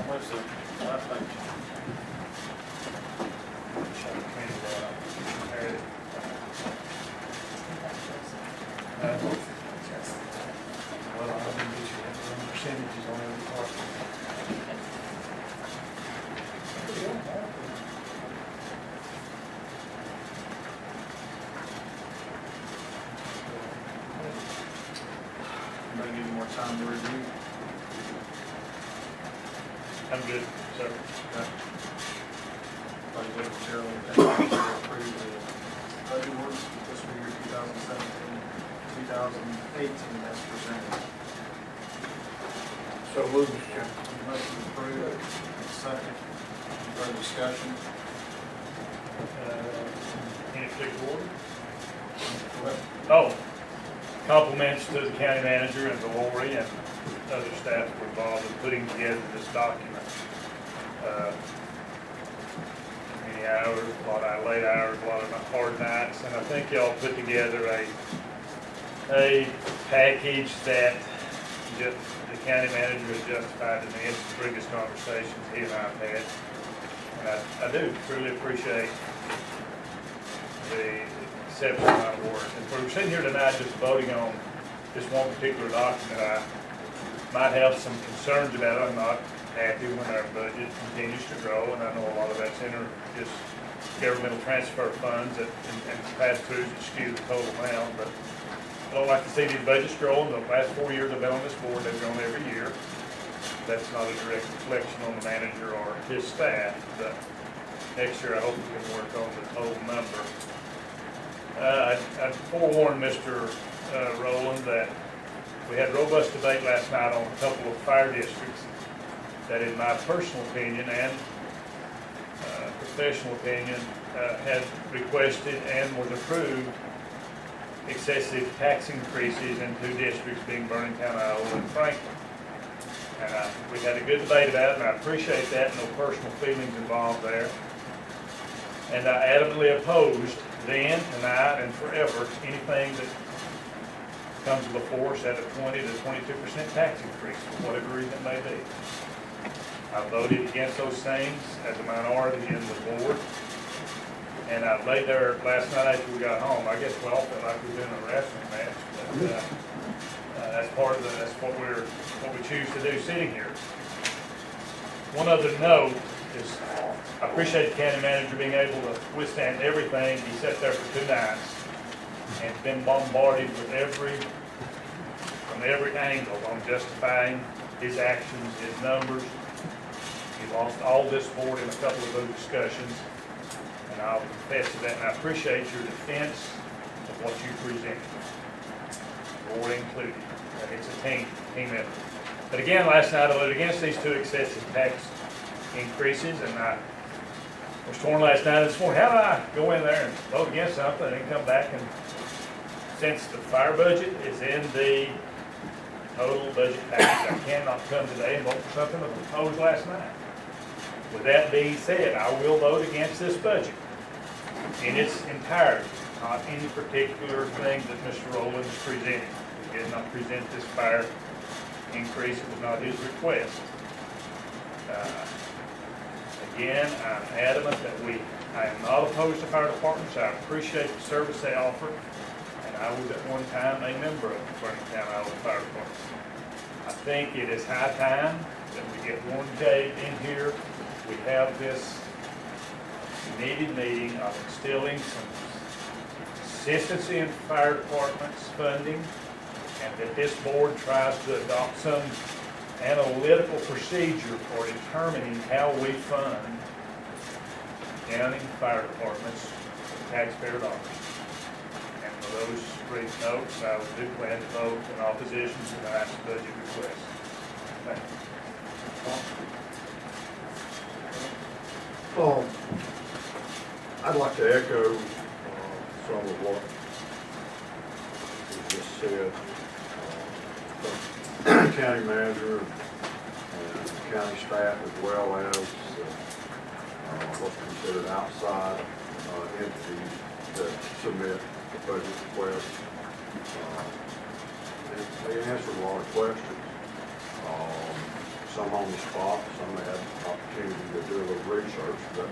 Almost a, I think, Try to clean it up. Compare it. Well, I didn't get you the percentages on every part. maybe need more time to review. I'm good, sir. Like what Gerald, thank you for approving the budget orders for fiscal year 2017, 2018 as presented. So moved, Mr. Chairman. Motion approved, second, further discussion. Any particular order? Oh, compliments to the county manager and to Lori and other staff who were involved in putting together this document. Many hours, a lot of late hours, a lot of hard nights, and I think y'all put together a package that just the county manager has justified to me. It's the previous conversations he and I have had. And I do truly appreciate the exceptional amount of work. And we're sitting here tonight just voting on this one particular document. I might have some concerns about it. I'm not happy when our budget continues to grow, and I know a lot of that's just governmental transfer funds and pass-throughs that skew the total amount. But I don't like to see these budgets grow. In the last 4 years I've been on this board, they've grown every year. That's not a direct reflection on the manager or his staff, but next year I hope we can work on the total number. I forewarned Mr. Rowland that we had robust debate last night on a couple of fire districts that, in my personal opinion and professional opinion, had requested and was approved excessive tax increases in two districts, being Burningtown, Iowa, and Franklin. And we had a good debate about it, and I appreciate that. No personal feelings involved there. And I adamantly opposed then, tonight, and forever anything that comes before us at a 20 to 22% tax increase, for whatever reason it may be. I voted against those things as a minority in the board. And I laid there last night after we got home. I guess we all felt like we were doing a wrestling match, but that's part of that's what we choose to do sitting here. One other note is I appreciate the county manager being able to withstand everything. He sat there for 2 nights and been bombarded with from every angle on justifying his actions, his numbers. He lost all this board in a couple of those discussions, and I'll confess to that, and I appreciate your defense of what you presented, board included. It's a team effort. But again, last night I voted against these 2 excessive tax increases, and I was torn last night and this morning. How do I go in there and vote against something and then come back, and since the fire budget is in the total budget package, I cannot come today and vote for something that was proposed last night. With that being said, I will vote against this budget in its entirety. not any particular thing that Mr. Rowland is presenting. He did not present this fire increase, it was not his request. Again, I'm adamant that I am not opposed to fire departments, I appreciate the service they offer, and I was at one time a member of the Birmingham, Iowa Fire Department. I think it is high time that we get one day in here, we have this needed meeting of instilling some consistency in fire departments funding, and that this board tries to adopt some analytical procedure for determining how we fund county fire departments with taxpayer dollars. And for those brief notes, I do plan to vote in opposition to tonight's budget request. Thank you. I'd like to echo some of what was just said. County manager and county staff, as well as what's considered outside entities that submit budget requests. They answer a lot of questions. Some on the spot, some had the opportunity to do a little research, but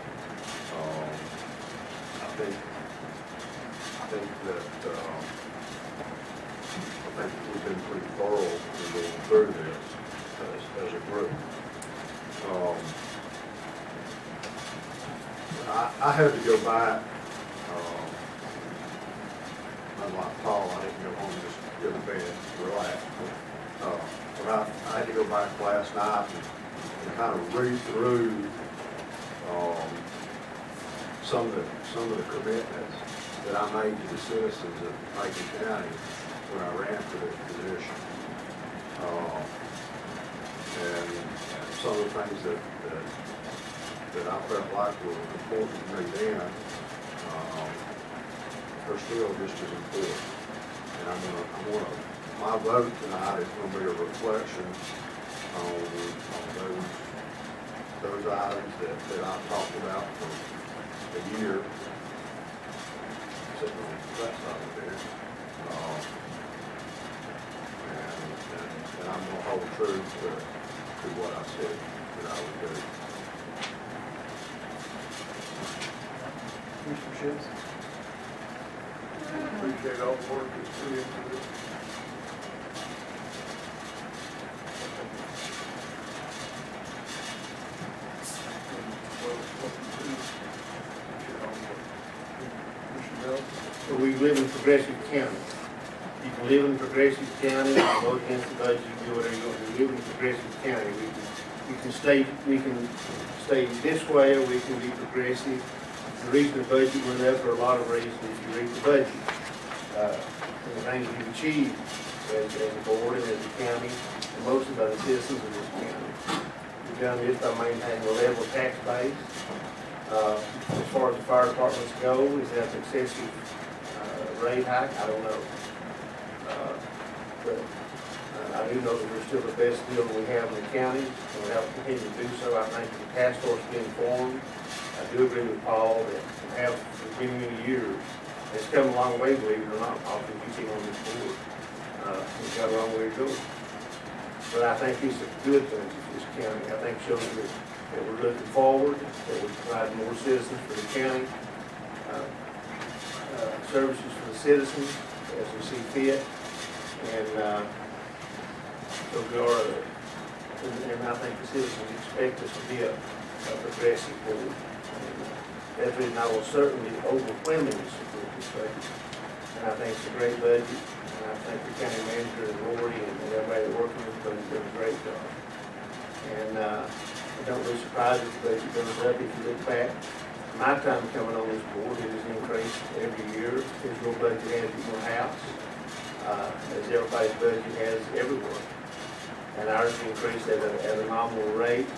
I think we've been pretty thorough in going through this as a group. I had to go back, unlike Paul, I didn't go home and just go to bed, relax. But I had to go back last night and kind of read through some of the commitments that I made to the citizens of Macon County when I ran for this position. And some of the things that I felt like were important to me then are still just as important. And my vote tonight is going to be a reflection on those items that I've talked about for a year, sitting on that side of there. And I'm going to hold true to what I said that I would do. Commissioner Shields? Appreciate all the work that's put into this. So we live in Progressive County. You can live in Progressive County, you can vote against the budget, you can do whatever you want. We live in Progressive County. We can stay this way, or we can be progressive. The reason the budget went up for a lot of reasons. If you read the budget, the things we've achieved as a board and as a county, and mostly by the citizens of this county. We've done this by maintaining a level tax base. As far as the fire departments go, is that an excessive rate hike? I don't know. But I do know that we're still the best deal we have in the county, and we'll have to continue to do so. I think the task force being formed, I do agree with Paul that we have for many, many years. It's come a long way, believe it or not, Paul, since you came on this board. We've got a long way to go. But I think it's a good thing for this county. I think it shows that we're looking forward, that we provide more citizens for the county, services for the citizens as we see fit. And so we are, and I think the citizens expect us to be a progressive board. And that's the reason I will certainly overwhelmingly support this budget. And I think it's a great budget. And I think the county manager and Lori and everybody working with us has done a great job. And I don't be surprised if the budget goes up. If you look back, my time coming on this board, it has increased every year. As your budget has in your house, as everybody's budget has everywhere. And ours increased at a nominal rate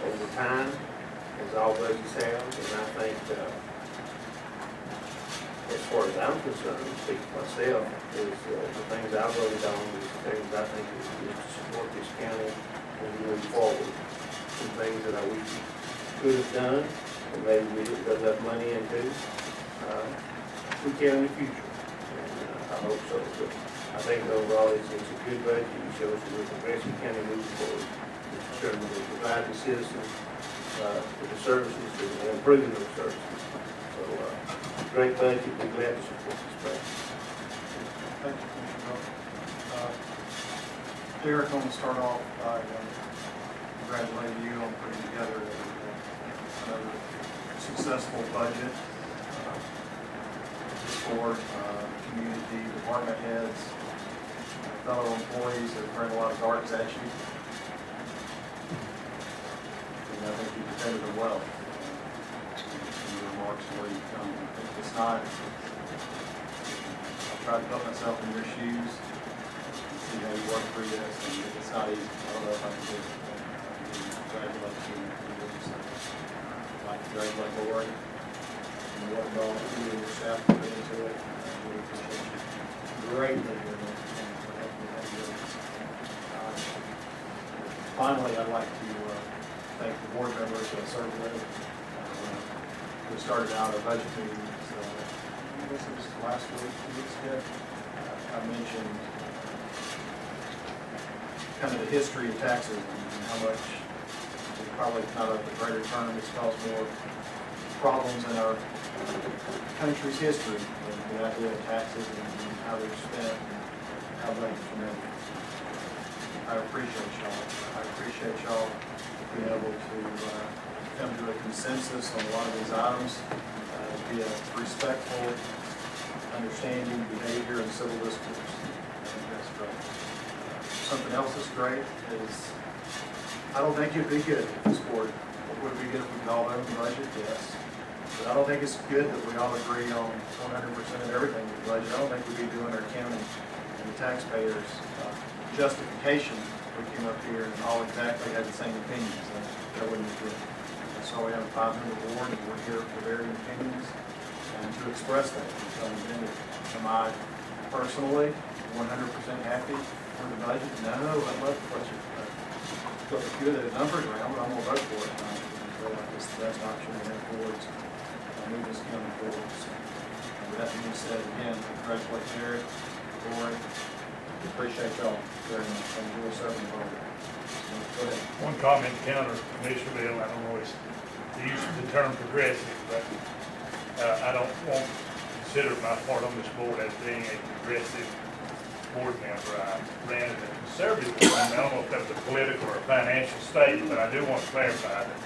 over time, as all budgets have. And I think, as far as I'm concerned, speak for myself, is the things I voted on is the things I think is to support this county as we move forward. Some things that I wish we could have done, and maybe we didn't put enough money into. we can in the future. And I hope so. But I think overall it's a good budget. It shows that we're progressive county moving forward. Mr. Chairman, we're providing citizens with the services and improving those services. So, great budget. We're glad to support this budget. Thank you, Commissioner Bell. Derek, I want to start off by congratulating you on putting together another successful budget. This board, community, department heads, fellow employees have thrown a lot of darts at you. And I think you defended them well. In your remarks where you come. I think it's not, I tried to put myself in your shoes, see how you work through this, and it's not easy. I don't know if I can do it. Congratulate you. I'd like to congratulate the board and what all you and your staff put into it. I really appreciate you greatly and for helping me do this. Finally, I'd like to thank the board members that served with it. We started out our budget meetings, I guess it was last week, 2 weeks ago. I mentioned kind of the history of taxes and how much, probably not a greater term, it's caused more problems in our country's history, the idea of taxes and how they're spent and how they're implemented. I appreciate y'all. I appreciate y'all being able to come to a consensus on a lot of these items, be a respectful, understanding behavior and civil discourse. I think that's great. Something else that's great is, I don't think it'd be good if this board, would it be good if we could all vote on the budget? Yes. But I don't think it's good that we all agree on 100% of everything with the budget. I don't think we'd be doing our county and the taxpayers justification if we came up here and all exactly had the same opinions. That wouldn't be good. So we have a 5-member board and we're here for varying opinions and to express that. So, am I personally 100% happy with the budget? No, I'd love to put a few of the numbers around, but I'm going to vote for it tonight. So I guess the best option we have towards move this county forward. So, with that being said, again, congratulate Jared, Lori. Appreciate y'all very much. I enjoy serving you all. Go ahead. One comment counter, Commissioner Bill, I don't always use the term progressive, but I don't want to consider my part on this board as being a progressive board member. I ran as a conservative board member. I don't know if that was a political or a financial statement, but I do want to clarify that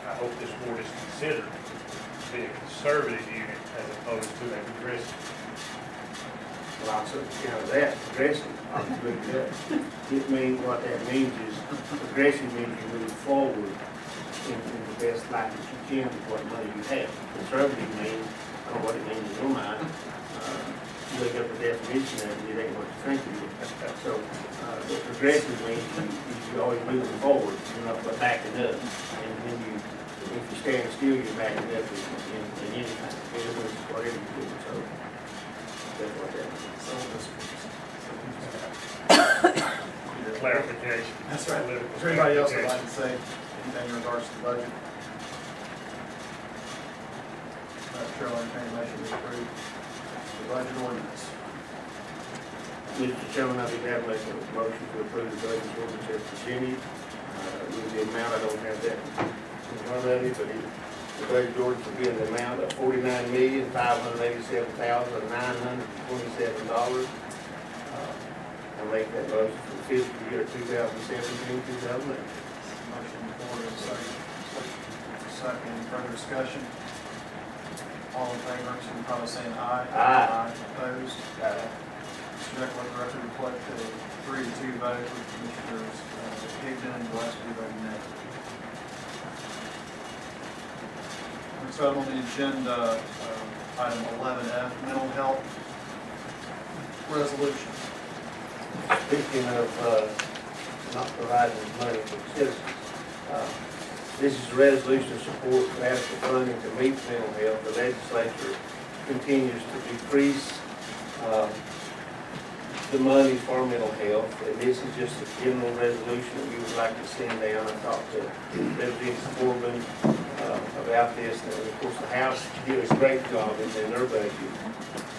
I hope this board is considered to be a conservative unit as opposed to a progressive. Well, I'll certainly count that, progressive. It means, what that means is, progressive means you move forward in the best light that you can with what money you have. Conservative means, I don't know what it means in your mind. You look up the definition of it, it ain't what you think it is. So, the progressive means you're always moving forward, you're not backing up. And when if you stand still, you're backing up in anything, business, whatever you do. So, that's what that means. Clarification. That's right. Is there anybody else that'd like to say anything in regards to the budget? Chair will entertain a motion to approve the budget ordinance. Mr. Chairman, I'd be glad to make a motion to approve the budget ordinance as presented. With the amount, I don't have that in front of me, but the budget ordinance will be in the amount of $49,587,927. I'll make that motion for fiscal year 2017-2018. Motion for the second. Any further discussion? All in favor, signify by saying aye. Aye. Opposed? Mr. Jack, let the record reflect a 3-2 vote with Commissioners Higdon and Gillespie voting nay. Next item on the agenda, item 11F, mental health resolution. Speaking of not providing money for citizens, this is a resolution to support adequate funding to meet mental health. The legislature continues to decrease the money for mental health, and this is just a general resolution that we would like to send down. I talked to Representative Corbin about this. And of course, the House did a great job in their budget.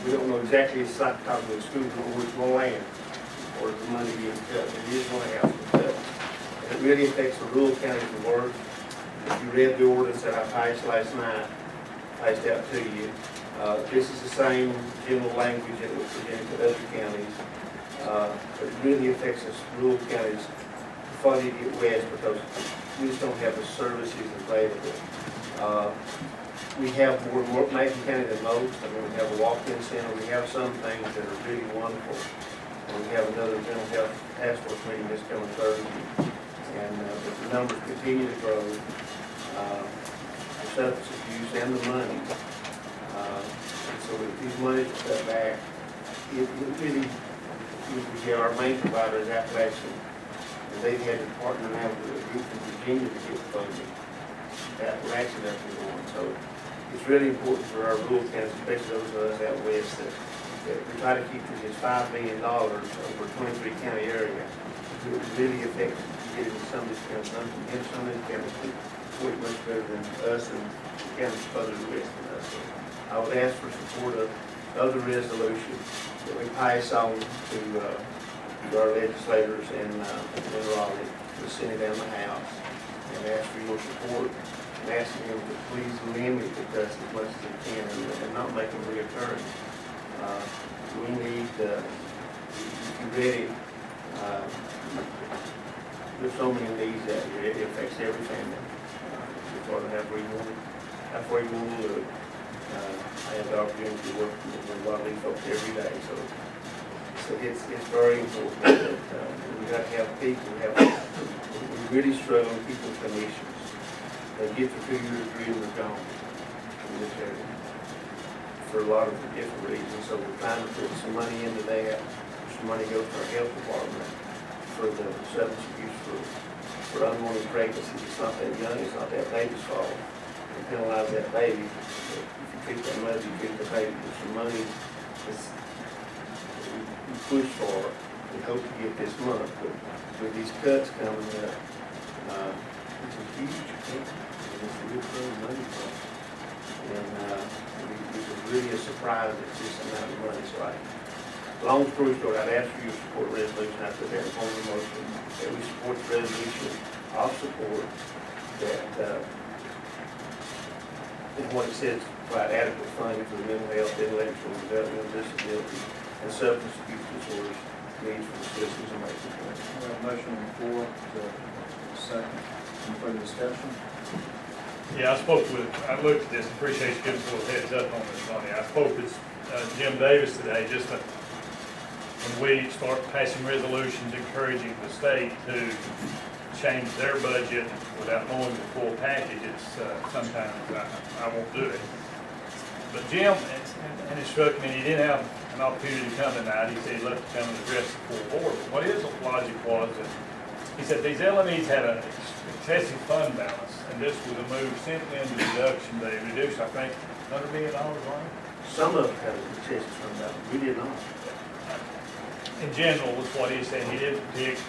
We don't know exactly, it's like talking to the school, where it's going to land, or the money being cut. It is going to have to cut. And it really affects the rural counties of work. If you read the ordinance that I passed last night, passed out to you, this is the same general language that was presented to other counties. But it really affects us rural counties before you get west, because we just don't have the services available. We have more Macon County than most. I mean, we have a walk-in center. We have some things that are really wonderful. And we have another mental health task force meeting this coming Thursday. And but the numbers continue to grow. The substance abuse and the money. And so if these monies are cut back, it really, we have our main provider is Appalachian. And they've had to partner now with a group in Virginia to get funding. Appalachian up and going. So it's really important for our rural counties, especially those of us out west, that we try to keep this $5 million over a 23 county area. It would really affect getting some of these counties, some of these counties work much better than us and counties further west than us. So I would ask for support of the resolution that we pass on to our legislators in Raleigh, the Senate and the House, and ask for your support. Asking them to please limit the cuts as much as they can and not make them reoccurring. We need, if you read it, there's so many needs out here, it affects every family. It's hard to have where you want to live. I have the opportunity to work with a lot of these folks every day, so it's very important that we got to have people, we really struggle with people's commissions. They get the 2-year degree and they're gone in this area for a lot of different reasons. So we're trying to put some money into that. Some money goes to our health department for the substance abuse for unwanted pregnancies. It's not that young, it's not that baby's fault. We penalize that baby. But if you treat that mother, you treat the baby. There's some money that's we push for. We hope to get this month, but with these cuts coming up, it's a huge cut. It's real money for us. And it was really a surprise at this amount of money. So long story short, I'd ask for your support resolution. I put that on the motion that we support the resolution of support that and what it says provide adequate funding for the mental health, intellectual development, disability, and substance abuse disorders needs for the citizens of Macon County. We have a motion on the floor, second. Any further discussion? Yeah, I looked at this, appreciate you giving us a little heads up on this, Lonnie. I spoke with Jim Davis today, just when we start passing resolutions encouraging the state to change their budget without knowing the full package, it's sometimes I won't do it. But Jim, and it struck me, he didn't have an opportunity to come tonight. He said he'd love to come and address the full board. But what his logic was that he said these LMEs had an excessive fund balance, and this was a move simply in the deduction. They reduced, I think, $100 million, right? Some of them had an excessive fund balance. We did not. In general, was what he said. He didn't pick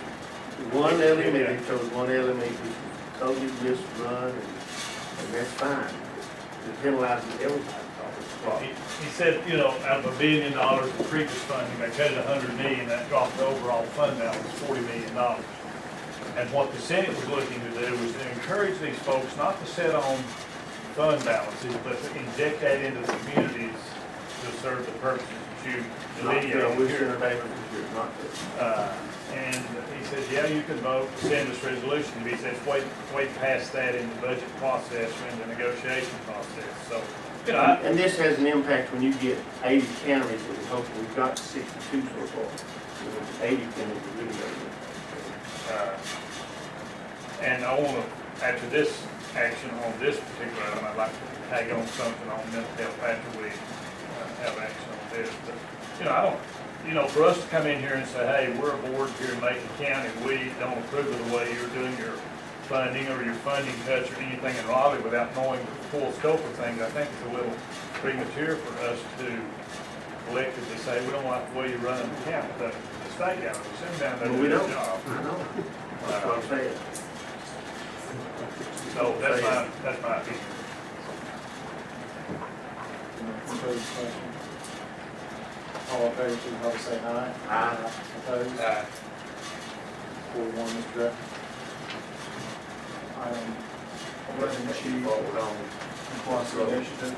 one LME. They chose one LME which was totally misrun, and that's fine. It penalizes everybody. He said, you know, out of $1 billion of previous funding, they cut it $100 million. That dropped the overall fund balance $40 million. And what the Senate was looking to do was to encourage these folks not to sit on fund balances, but to inject that into the communities to serve the purposes that you delineate here. And he says, yeah, you can vote to send this resolution. But he says, wait past that in the budget process or in the negotiation process. So, you know, and this has an impact when you get 80 counties that we hope we've got 62 so far. 80 counties are really good. And I want to, after this action on this particular item, I'd like to tag on something on mental health after we have action on this. But, you know, I don't, you know, for us to come in here and say, hey, we're a board here in Macon County, we don't approve of the way you're doing your funding or your funding cuts or anything in Raleigh without knowing the full scope of things, I think it's a little premature for us to collectively say, we don't like the way you're running the county. The state down there, send down there to do their job. I know. That's what I'm saying. So that's my opinion. further discussion? All in favor, signify by saying aye. Aye. Opposed? Aye. 4-1, Mr. Director. Item 11G, Forward on. Quasi Initiative.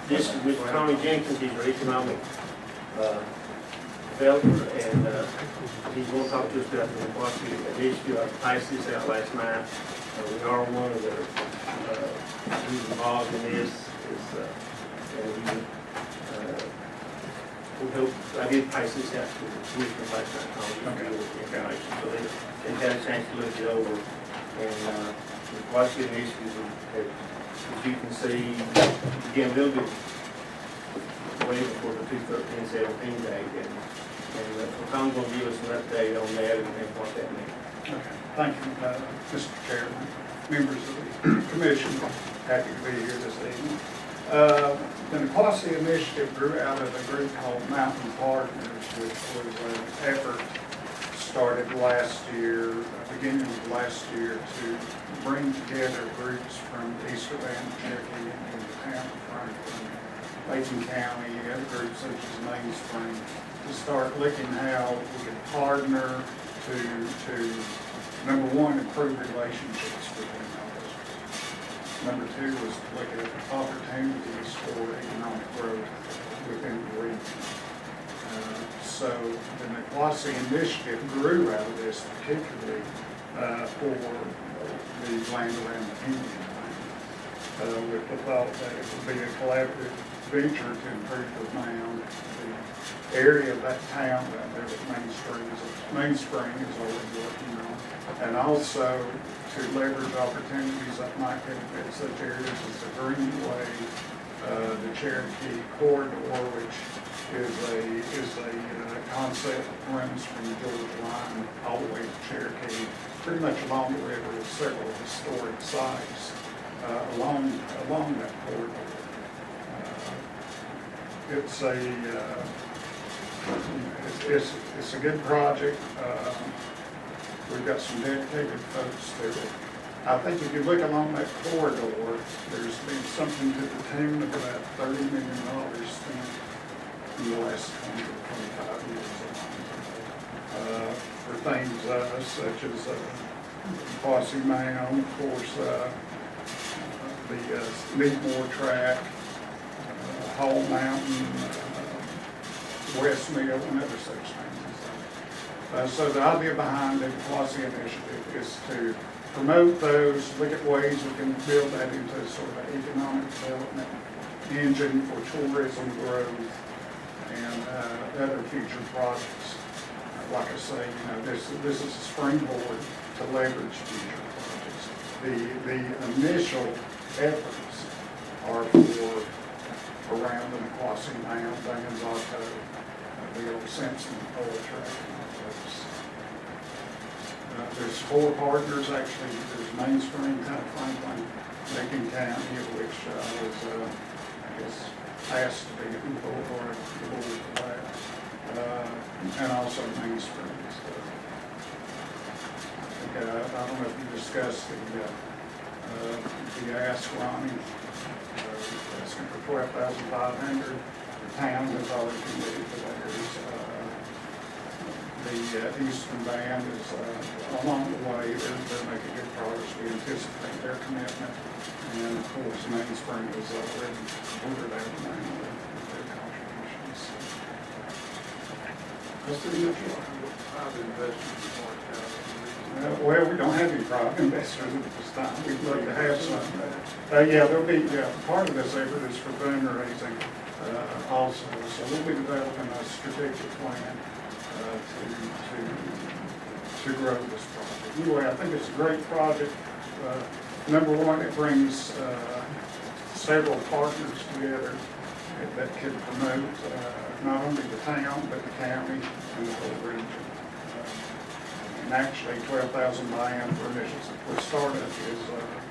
This is with Tommy Jenkins, he's our economic developer, and he's going to talk to us about the Quasi Initiative. I passed this out last night. We are one of the, who's involved in this, and we hope, I did pass this out to the commissioner last night, Tommy, with the information, so they had a chance to look it over. And the Quasi Initiative, as you can see, again, a little bit way before the 2/13/17 date, and Tom's going to give us an update on that and what that means. Okay, thank you, Mr. Chairman, members of the commission, happy to be here this evening. The Quasi Initiative grew out of a group called Mountain Partners, which was an effort started last year, beginning of last year, to bring together groups from East Savannah, Cherokee, and the town of Franklin, Macon County, other groups such as Mainspring, to start looking how we can partner to number one, improve relationships within our district. Number two was to look at opportunities for economic growth within the region. So the Quasi Initiative grew out of this, particularly for the land around the Indian land, with the thought that it would be a collaborative venture to improve the mound. The area of that town down there with Mainspring is already working on, and also to leverage opportunities that might benefit such areas as the Greenway, the Cherokee Corridor, which is a concept that runs from the Georgia line all the way to Cherokee, pretty much along the river with several historic sites along that corridor. It's a good project. We've got some dedicated folks there. I think if you look along that corridor, there's been something to the tune of about $30 million spent in the last 20 to 25 years for things such as Quasi Mound, of course, the Meadmore Track, Hall Mountain, West Mill, and other such things. So the idea behind the Quasi Initiative is to promote those, look at ways we can build that into sort of an economic development engine for tourism growth and other future projects. Like I say, this is a springboard to leverage future projects. The initial efforts are for around the Quasi Mound, Dan's Auto, the old Simpson oil track, and all those. There's 4 partners actually. There's Mainspring, Town of Franklin, Macon County, which was, I guess, asked to be involved or the board for that, and also Mainspring. So, I don't know if you discussed the ask, Ronnie, asking for $12,500. The town has already committed to that. The Eastern Band is along the way. They're making good progress. We anticipate their commitment. And of course, Mainspring is already ordered out now with their contributions. That's pretty much it. Well, we don't have any private investors at this time. We'd like to have some. Yeah, there'll be, part of this effort is for fundraising also. So we'll be developing a strategic plan to grow this project. Anyway, I think it's a great project. Number one, it brings several partners together that can promote not only the town, but the county and the whole region. And actually, 12,000 buy-in for initials for startup is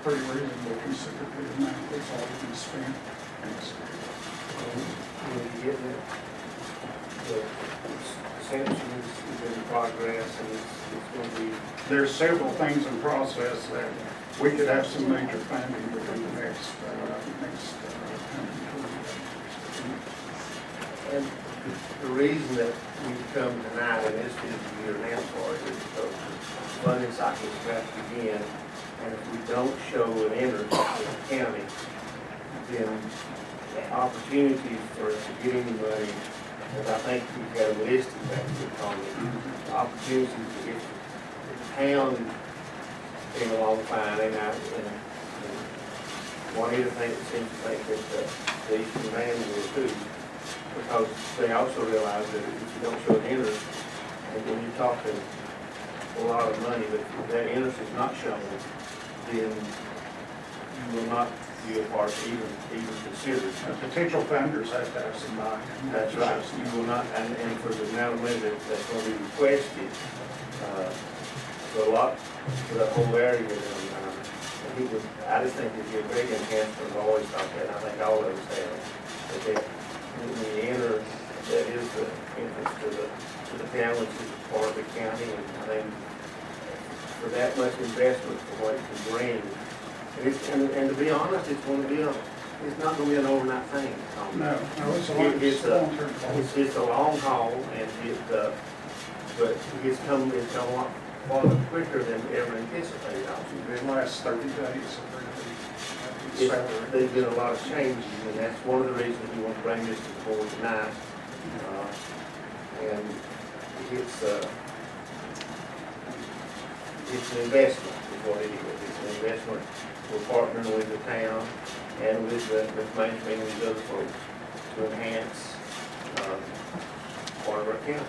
pretty reasonable considering the amount that's already been spent in this area. When you get that, the census is in progress, and it's going to be. There's several things in process that we could have some major funding within the next And the reason that we've come tonight, and this is the year and a half for it, is because the funding cycle is about to begin, and if we don't show an interest in the county, then opportunities for us to get any money, and I think we've got a list of things that call it, opportunities to get the town came along fine, and one of the things that seems to think that the Eastern Band will too, because they also realize that if you don't show an interest, and when you're talking a lot of money, but if that interest is not shown, then you will not be a part even considered. potential funders have to have some money. That's right. You will not, and for the amount of money that's going to be requested, for a lot, for that whole area, I just think it'd be a big enhancement. I've always thought that, and I think all of us have, that when you enter, that is the entrance to the town, which is part of the county, and I think for that much investment for what it can bring, and to be honest, it's going to be it's not going to be an overnight thing. No, it's a long-term policy. It's a long haul, and but it's come a lot farther quicker than ever anticipated. The last 30 days There's been a lot of changes, and that's one of the reasons we want to bring this to the board tonight. And it's an investment, is what it is. It's an investment. We're partnering with the town and with mainstream and these other folks to enhance part of our county.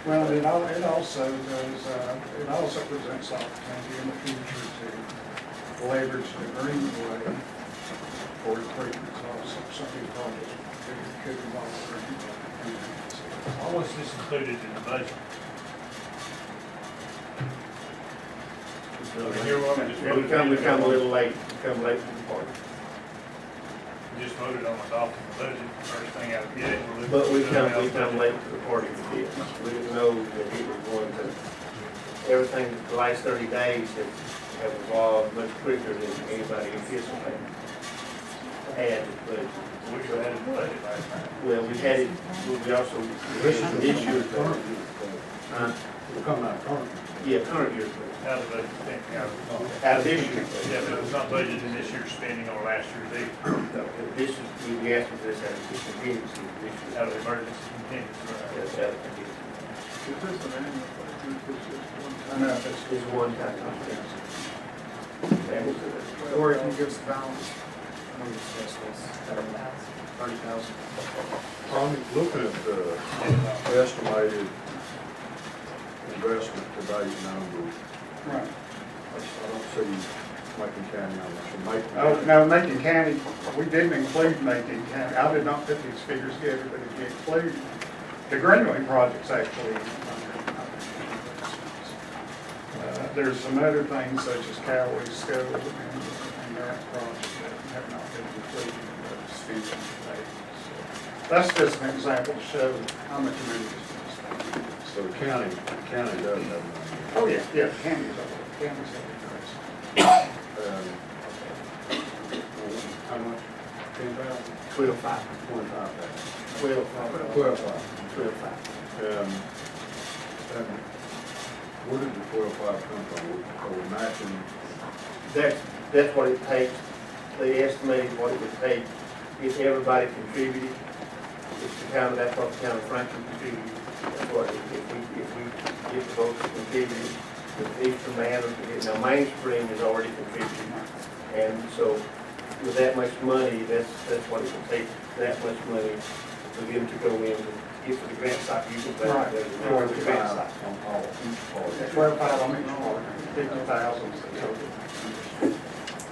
Well, it also presents opportunity in the future to leverage the greenway for improvements also. Some of these projects could involve greenway. How was this included in the budget? We come a little late. We come late to the party. We just voted on adopting the budget, first thing out of the gate. But we come late to the party with this. We didn't know that it was going to, everything, the last 30 days have evolved much quicker than anybody anticipated. But We should have had a budget last time. well, we had it, we also, had this year's budget. Coming out current. Yeah, current year's budget. Out of the budget, Out of this year's budget. yeah, but it was not budgeted in this year's spending or last year's either, This is, we asked for this out of contingency this year. out of the emergency contingency. That's out of contingency. Is this an annual budget? No, it's one time. Or if you give us the balance, I'm going to discuss this, 30,000. I'm looking at the estimated investment to date number. Right. I don't see Macon County on this. Macon Oh, County. no, Macon County, we didn't include Macon County. I did not put these figures together, but if you include the Greenway projects actually. There's some other things such as Cowboy School and that project that have not been completed, but spent today. So that's just an example to show how much money is being spent. So the county does have money. Oh, yeah, counties are addressed. How much? 10,000? 12.5. 25,000. 12.5. And where did the 12.5 come from? Are we matching? That's what it takes. They estimated what it would take if everybody contributed. It's the town, that's what the town of Franklin contributed. That's what, if we get the folks to contribute, the Eastern Band, now mainstream is already contributing. And so with that much money, that's what it would take, that much money for them to go in and get to the grant cycle. You can Right. the grant cycle. On all, each part. 12,500 on each part, 50,000 is the total.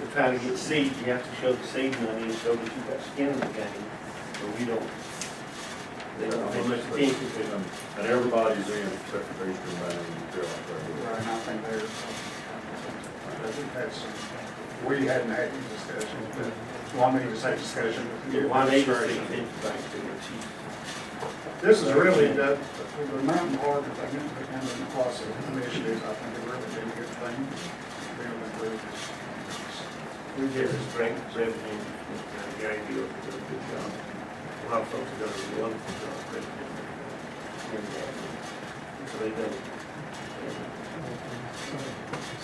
We're trying to get seed, you have to show the seed money and show that you've got skin in the game, but we don't. They don't pay much attention to them. And everybody's in except for Eastern Band and feel like that. Right, and I think we hadn't had any discussions, but Juanita just had discussion with the Juanita administration. This is really, the mountain park, if they get to become an inclusive initiative, I think it really be a good thing. Really improve this. We get this great revenue, and Gary Gill does a good job. A lot of folks have done a wonderful job. And so they do.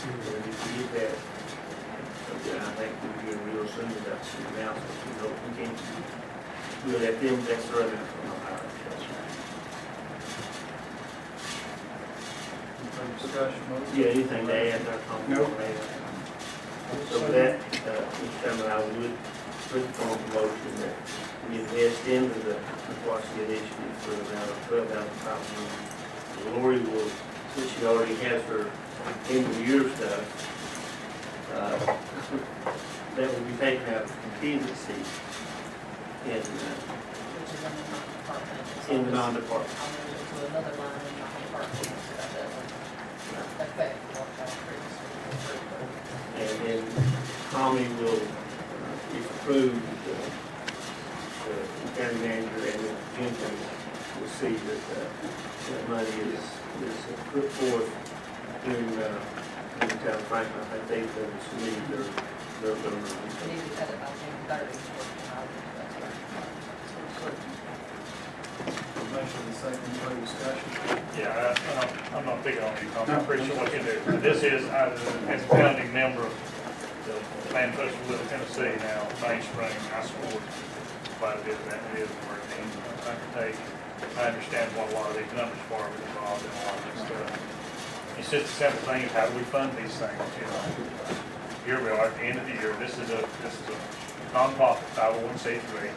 And if you get that, so then I think we'll be real soon about some announcements. We hope we can. We'll let them, that's their announcement on our. Discussion, Yeah, anything to add, Dr. Thompson? No. So with that, Mr. Chairman, I would put on the motion that we invest into the Quasi initiative for around $12,500. Lori will, since she already has her end of the year stuff, that will be taken out of contingency in, Which is in the non-department. in the non-department. I'll move it to another line in non-department, so that doesn't affect what I previously approved. And then Tommy will, if approved, the county manager and the Jenkins will see that that money is put forth in the town of Franklin. I think they've done submitted their We need to cut it by June 30th. That's right. motion and second, further discussion. Yeah, I'm not picking on you, Tom. I appreciate what you do. This is, as a founding member of the Fan Festival of Tennessee now, mainspring, I support quite a bit of that. It is working. I understand what a lot of these numbers are involved in a lot of this stuff. It's just a simple thing of how do we fund these things, you know? Here we are at the end of the year. This is a nonprofit 501c3,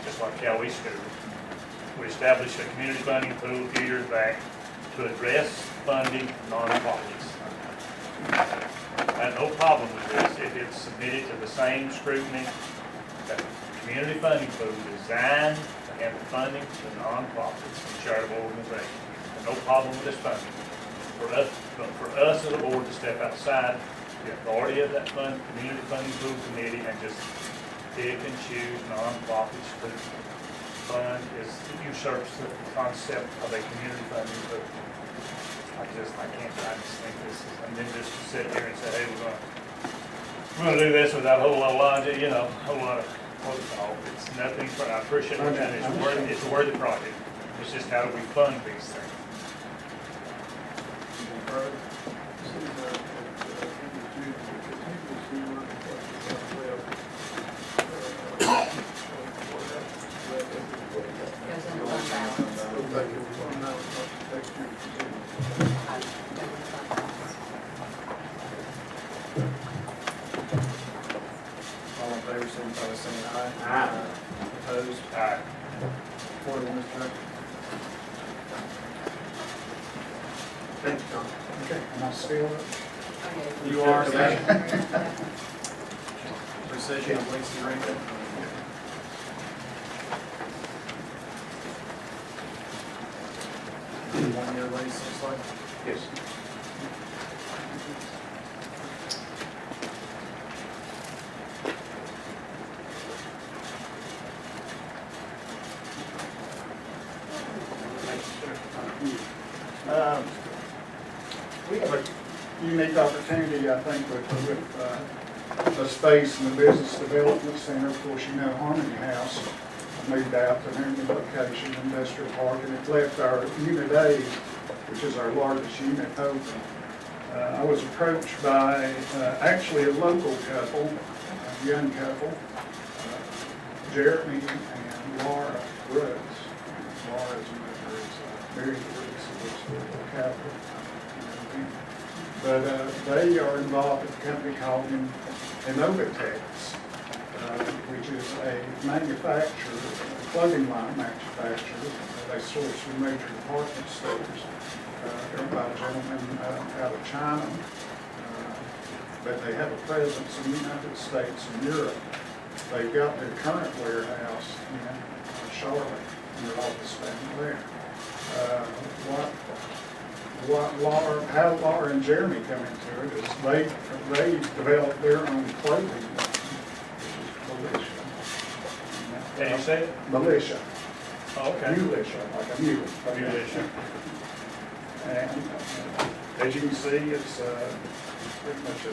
just like Cowee School. We established a community funding pool a few years back to address funding nonprofits. I have no problem with this if it's submitted to the same scrutiny that the community funding pool designed to handle funding to nonprofits and charitable organizations. No problem with this funding. For us as a board to step outside the authority of that community funding pool committee and just pick and choose nonprofits to fund it usurps the concept of a community funding pool. I just think this is, and then just to sit here and say, hey, we're gonna do this without a whole lot of logic, you know, a whole lot of protocol. It's nothing, I appreciate what you're doing. It's a worthy project. It's just how do we fund these things? Any further? This is, continuously working Goes in the fund balance. All in favor, signify by saying aye. Aye. Opposed? Aye. Four to one, Mr. Director. Thank you, Tom. Okay, am I still? Okay. You are, Yeah. Precision of lease agreement. One-year lease, looks like. Yes. We have a unique opportunity, I think, with the space and the business development center. Of course, you know, Harmony House moved out to their new location, Industrial Park, and it left our Unit A, which is our largest unit, open. I was approached by actually a local couple, a young couple, Jeremy and Laura Rhodes. Laura's mother is Mary Louise, who works for the Capital. But they are involved with a company called Innovatex, which is a manufacturer, a clothing line manufacturer. They source from major department stores. Owned by a gentleman out of China, but they have a presence in the United States and Europe. They've got their current warehouse in Charlotte, and their office down there. How Laura and Jeremy come into it is they developed their own clothing line, which is Militia. Can you say it? Militia. Oh, okay. Militia, like a mule. Militia. And as you can see, it's pretty much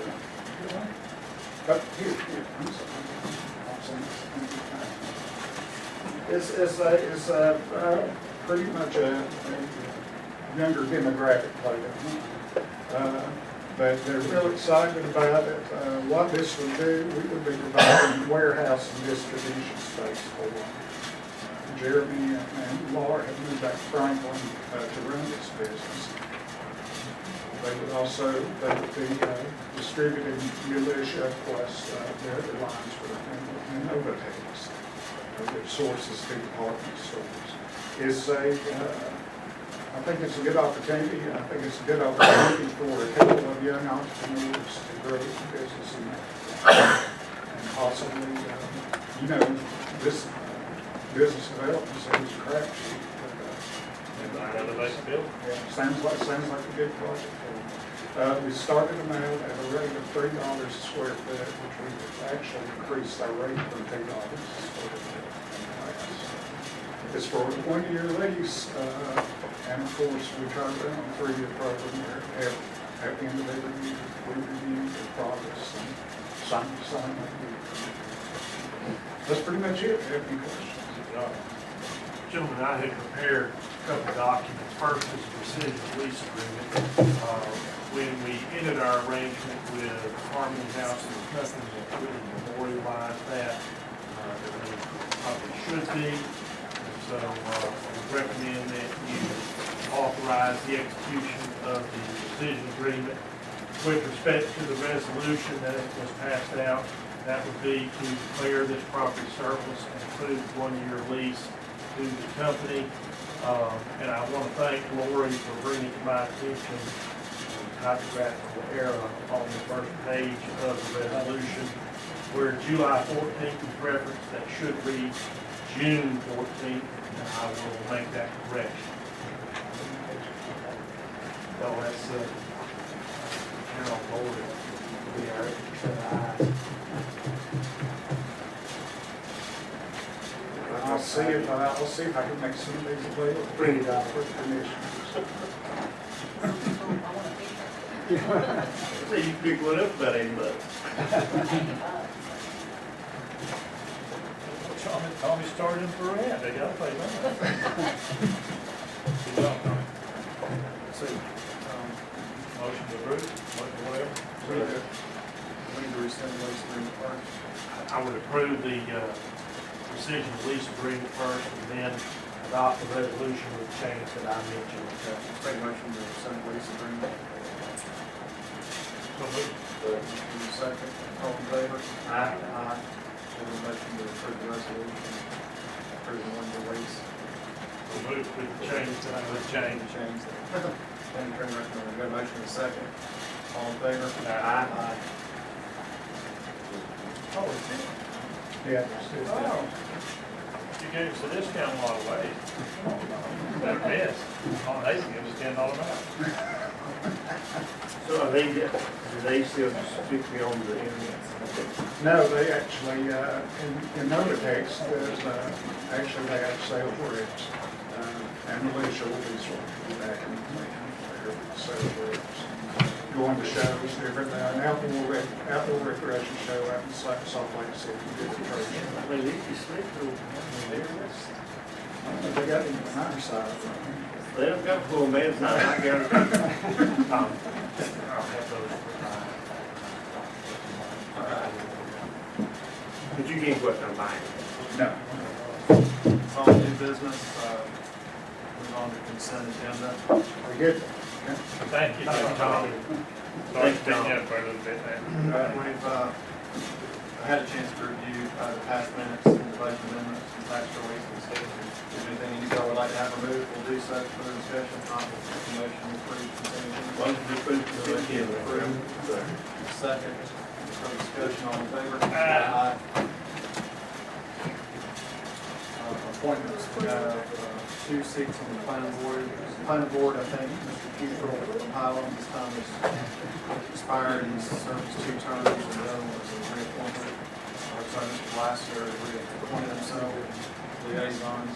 up here, I'm sorry. It's pretty much a younger demographic playground. But they're real excited about it. What this would do, we would be providing warehouse and distribution space for them. Jeremy and Laura have moved back to Franklin to run this business. They would be distributing militia plus their lines for and overtakes, which sources to department stores. I think it's a good opportunity. I think it's a good opportunity for a couple of young entrepreneurs to grow the business and possibly, this business development seems a crapshoot. Another base bill? Yeah, sounds like a good project. We started them out at a rate of $3 a square foot, which we actually increased our rate from $2 a square foot. It's for a 1-year lease, and of course, we try to run a 3-year program where at the end of every year, we review the progress and sign up. That's pretty much it. Have any questions? Gentlemen, I had prepared a couple of documents. First is the rescission lease agreement. When we ended our arrangement with Harmony House and Company, that really memorialized that. That probably should be. And so we recommend that you authorize the execution of the rescission agreement. With respect to the resolution that was passed out, that would be to declare this property surplus and approve 1-year lease to the company. And I want to thank Lori for bringing to my attention the typographical error on the first page of the resolution, where July 14th is referenced. That should read June 14th, and I will make that correction. So that's Carol Lori. We are at I'll see if I can make some of these available. Bring it out for commissioners. So you pick one up about $80. Tommy started for rent, they gotta pay that. Good job, Tommy. See, Motion to approve, whatever. we need to rescind the lease agreement first. I would approve the rescission lease agreement first, and then adopt the resolution with the change that I mentioned. Take a motion to rescind the lease agreement. So moved. Need a second, all in favor? Aye. Aye. Have a motion to approve the resolution, approve the 1-year lease. So moved with the change that I would change. Change that. Any further recommend, we got a motion and a second, all in favor? Aye. Aye. Oh, it's in. Yeah. Oh. You gave us a discount a lot of ways. That best. Oh, they give us $10 back. So are they, do they still strictly on the internet? No, they actually, in Novatex, there's, actually they have sales reps, and militia will be sort of back in there, sales reps. Going to shows, different, an outdoor recreation show out in Salt Lake City, different trade shows. I mean, you sleep through They got even a nice side of it. They don't got full man's not, I got it. I'll have those. But you can't go up there and buy it. No. It's all new business, move on to consent agenda. Very good. Okay. Thank you, Tommy. Sorry to take you up for a little bit there. We've had a chance to review the past minutes and the budget amendments and tax release and stuff. If there's anything you guys would like to have removed, we'll do so for the discussion. Not the motion to approve consent agenda. Why don't you just put it to the end? Second, for discussion, all in favor? Aye. Appointments, we have 2 seats on the planning board. Planning board, I think, Mr. Kiefer Highland, this time is expired, he's served his 2 terms, and the other one was a reappointment. So Mr. Lasser reappointed himself, liaisons.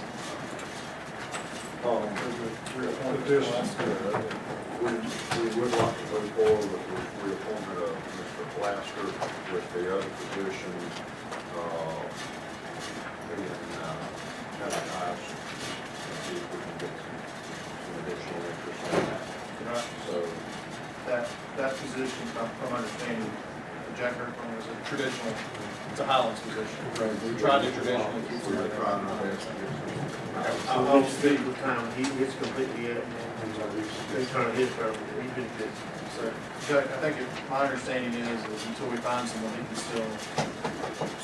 Positions. We would like to move forward with the reappointment of Mr. Blaster with the other positions, being advertised. See if we can get some additional interest on that. Right. So, That position, from understanding, Jack Kirkland was a traditional, it's a Highlands position. We tried to traditionally keep we were somebody. trying our best to get some. I'll speak with Tom, it's completely up, he's trying his term, he's been good. So, Jack, I think my understanding is until we find someone, he can still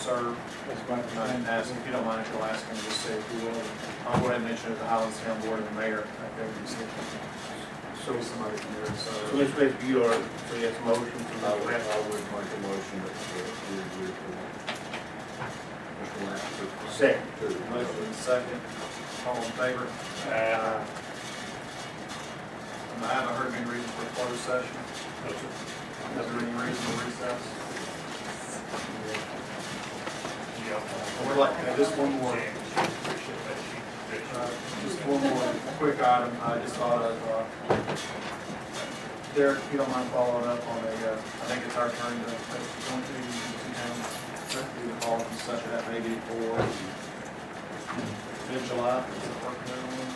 serve. And ask, if you don't mind, if you'll ask him to just say if you will. I'll go ahead and mention it to the Highlands Town Board and the mayor. I think we see so somebody from there, So, so. Mr. Bishop, you are, so yes, motion to I Mr. would Blaster. make a motion that we agree to Mr. Blaster. Second. Motion and second, all in favor? I haven't heard of any reason for a closed session. Is there any reason to recess? We're like, just one more. Just one more quick item, I just thought of, Derek, if you don't mind following up on I think it's our turn to go into the call and such, that maybe for mid-July, is it working everyone?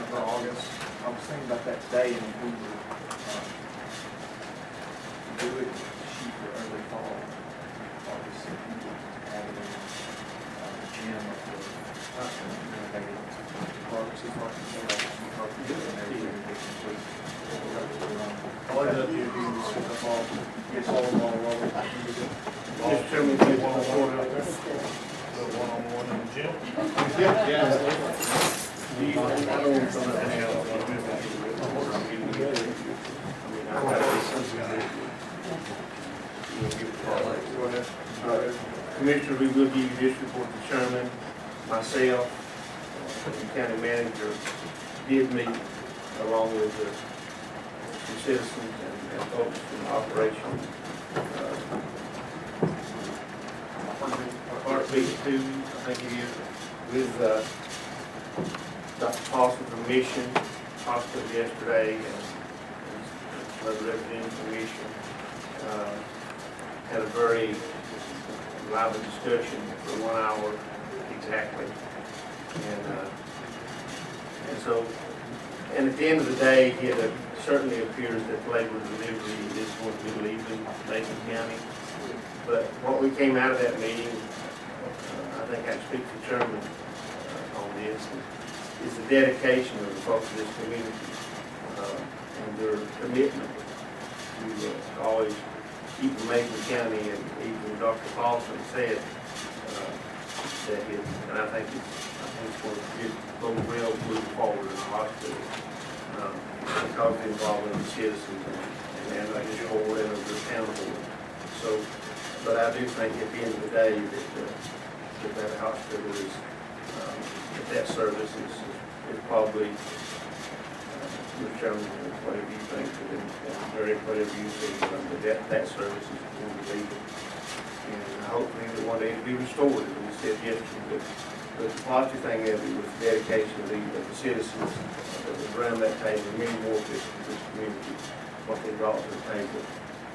For August, I was thinking about that today, and we would, do it cheap for early fall, August, if you would have it in, the gym of the, maybe, park, see park, and everything we complete. All I do is shoot the ball, get all the ball rolling. Mr. Chairman, if you want to order out there. One-on-one in the gym. Yeah. I don't want something else. Go ahead. Commissioner, we will give you this report, the chairman, myself, the county manager did meet along with the citizens and folks in operation. Heartbeat 2, I think it is, with Dr. Paulson from Mission Hospital yesterday, and another representative from Mission. Had a very lively discussion for 1 hour exactly. And so, and at the end of the day, it certainly appears that labor delivery is going to be leaving Macon County. But what we came out of that meeting, I think I speak to the chairman on this, is the dedication of the folks of this community and their commitment to always keep Macon County, and even Dr. Paulson said that it, and I think it's going to go well moving forward in the hospital because of the involvement of the citizens and making sure whatever they're accountable. So, but I do think at the end of the day that hospital is, that service is probably, Mr. Chairman, whatever you think, and Derek, whatever you think, but that service is going to be, and hopefully that one day it'll be restored, as we said yesterday. But the positive thing of it was the dedication of the citizens that was around that table, many more people in this community, what they brought to the table.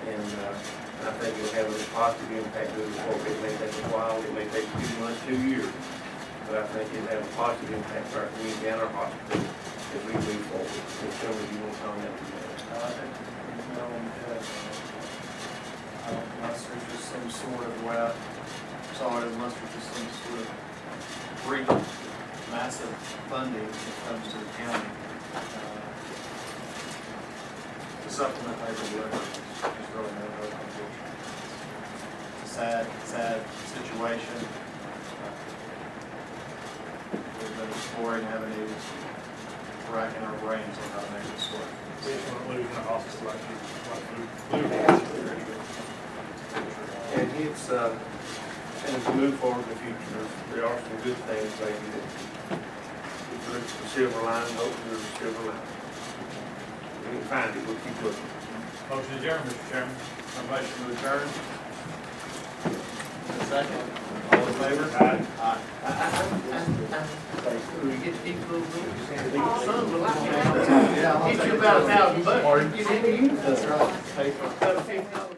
And I think it'll have a positive impact moving forward. It may take a while, it may take 2 months, 2 years, but I think it'll have a positive impact for our community and our hospital as we move forward. So, Chairman, do you want to comment on that? Unless there's just some sort of, well, sorry, unless there's just some sort of brief, massive funding when it comes to the county to supplement labor delivery. There's really no hope, unfortunately. It's a sad situation. We've been exploring avenues, racking our brains on how to make this work. We just want to lose in a hospital like you, And it's, and as we move forward in the future, there are some good things maybe that if there's a silver line, hopefully there's a silver line. We can find it, we'll keep looking. Motion adjourned, Mr. Chairman. A motion to adjourn. A second. All in favor? Aye. We get to keep a little bit. Son, we'll get you about $1,000 bucks. That's right. Pay for it. $50.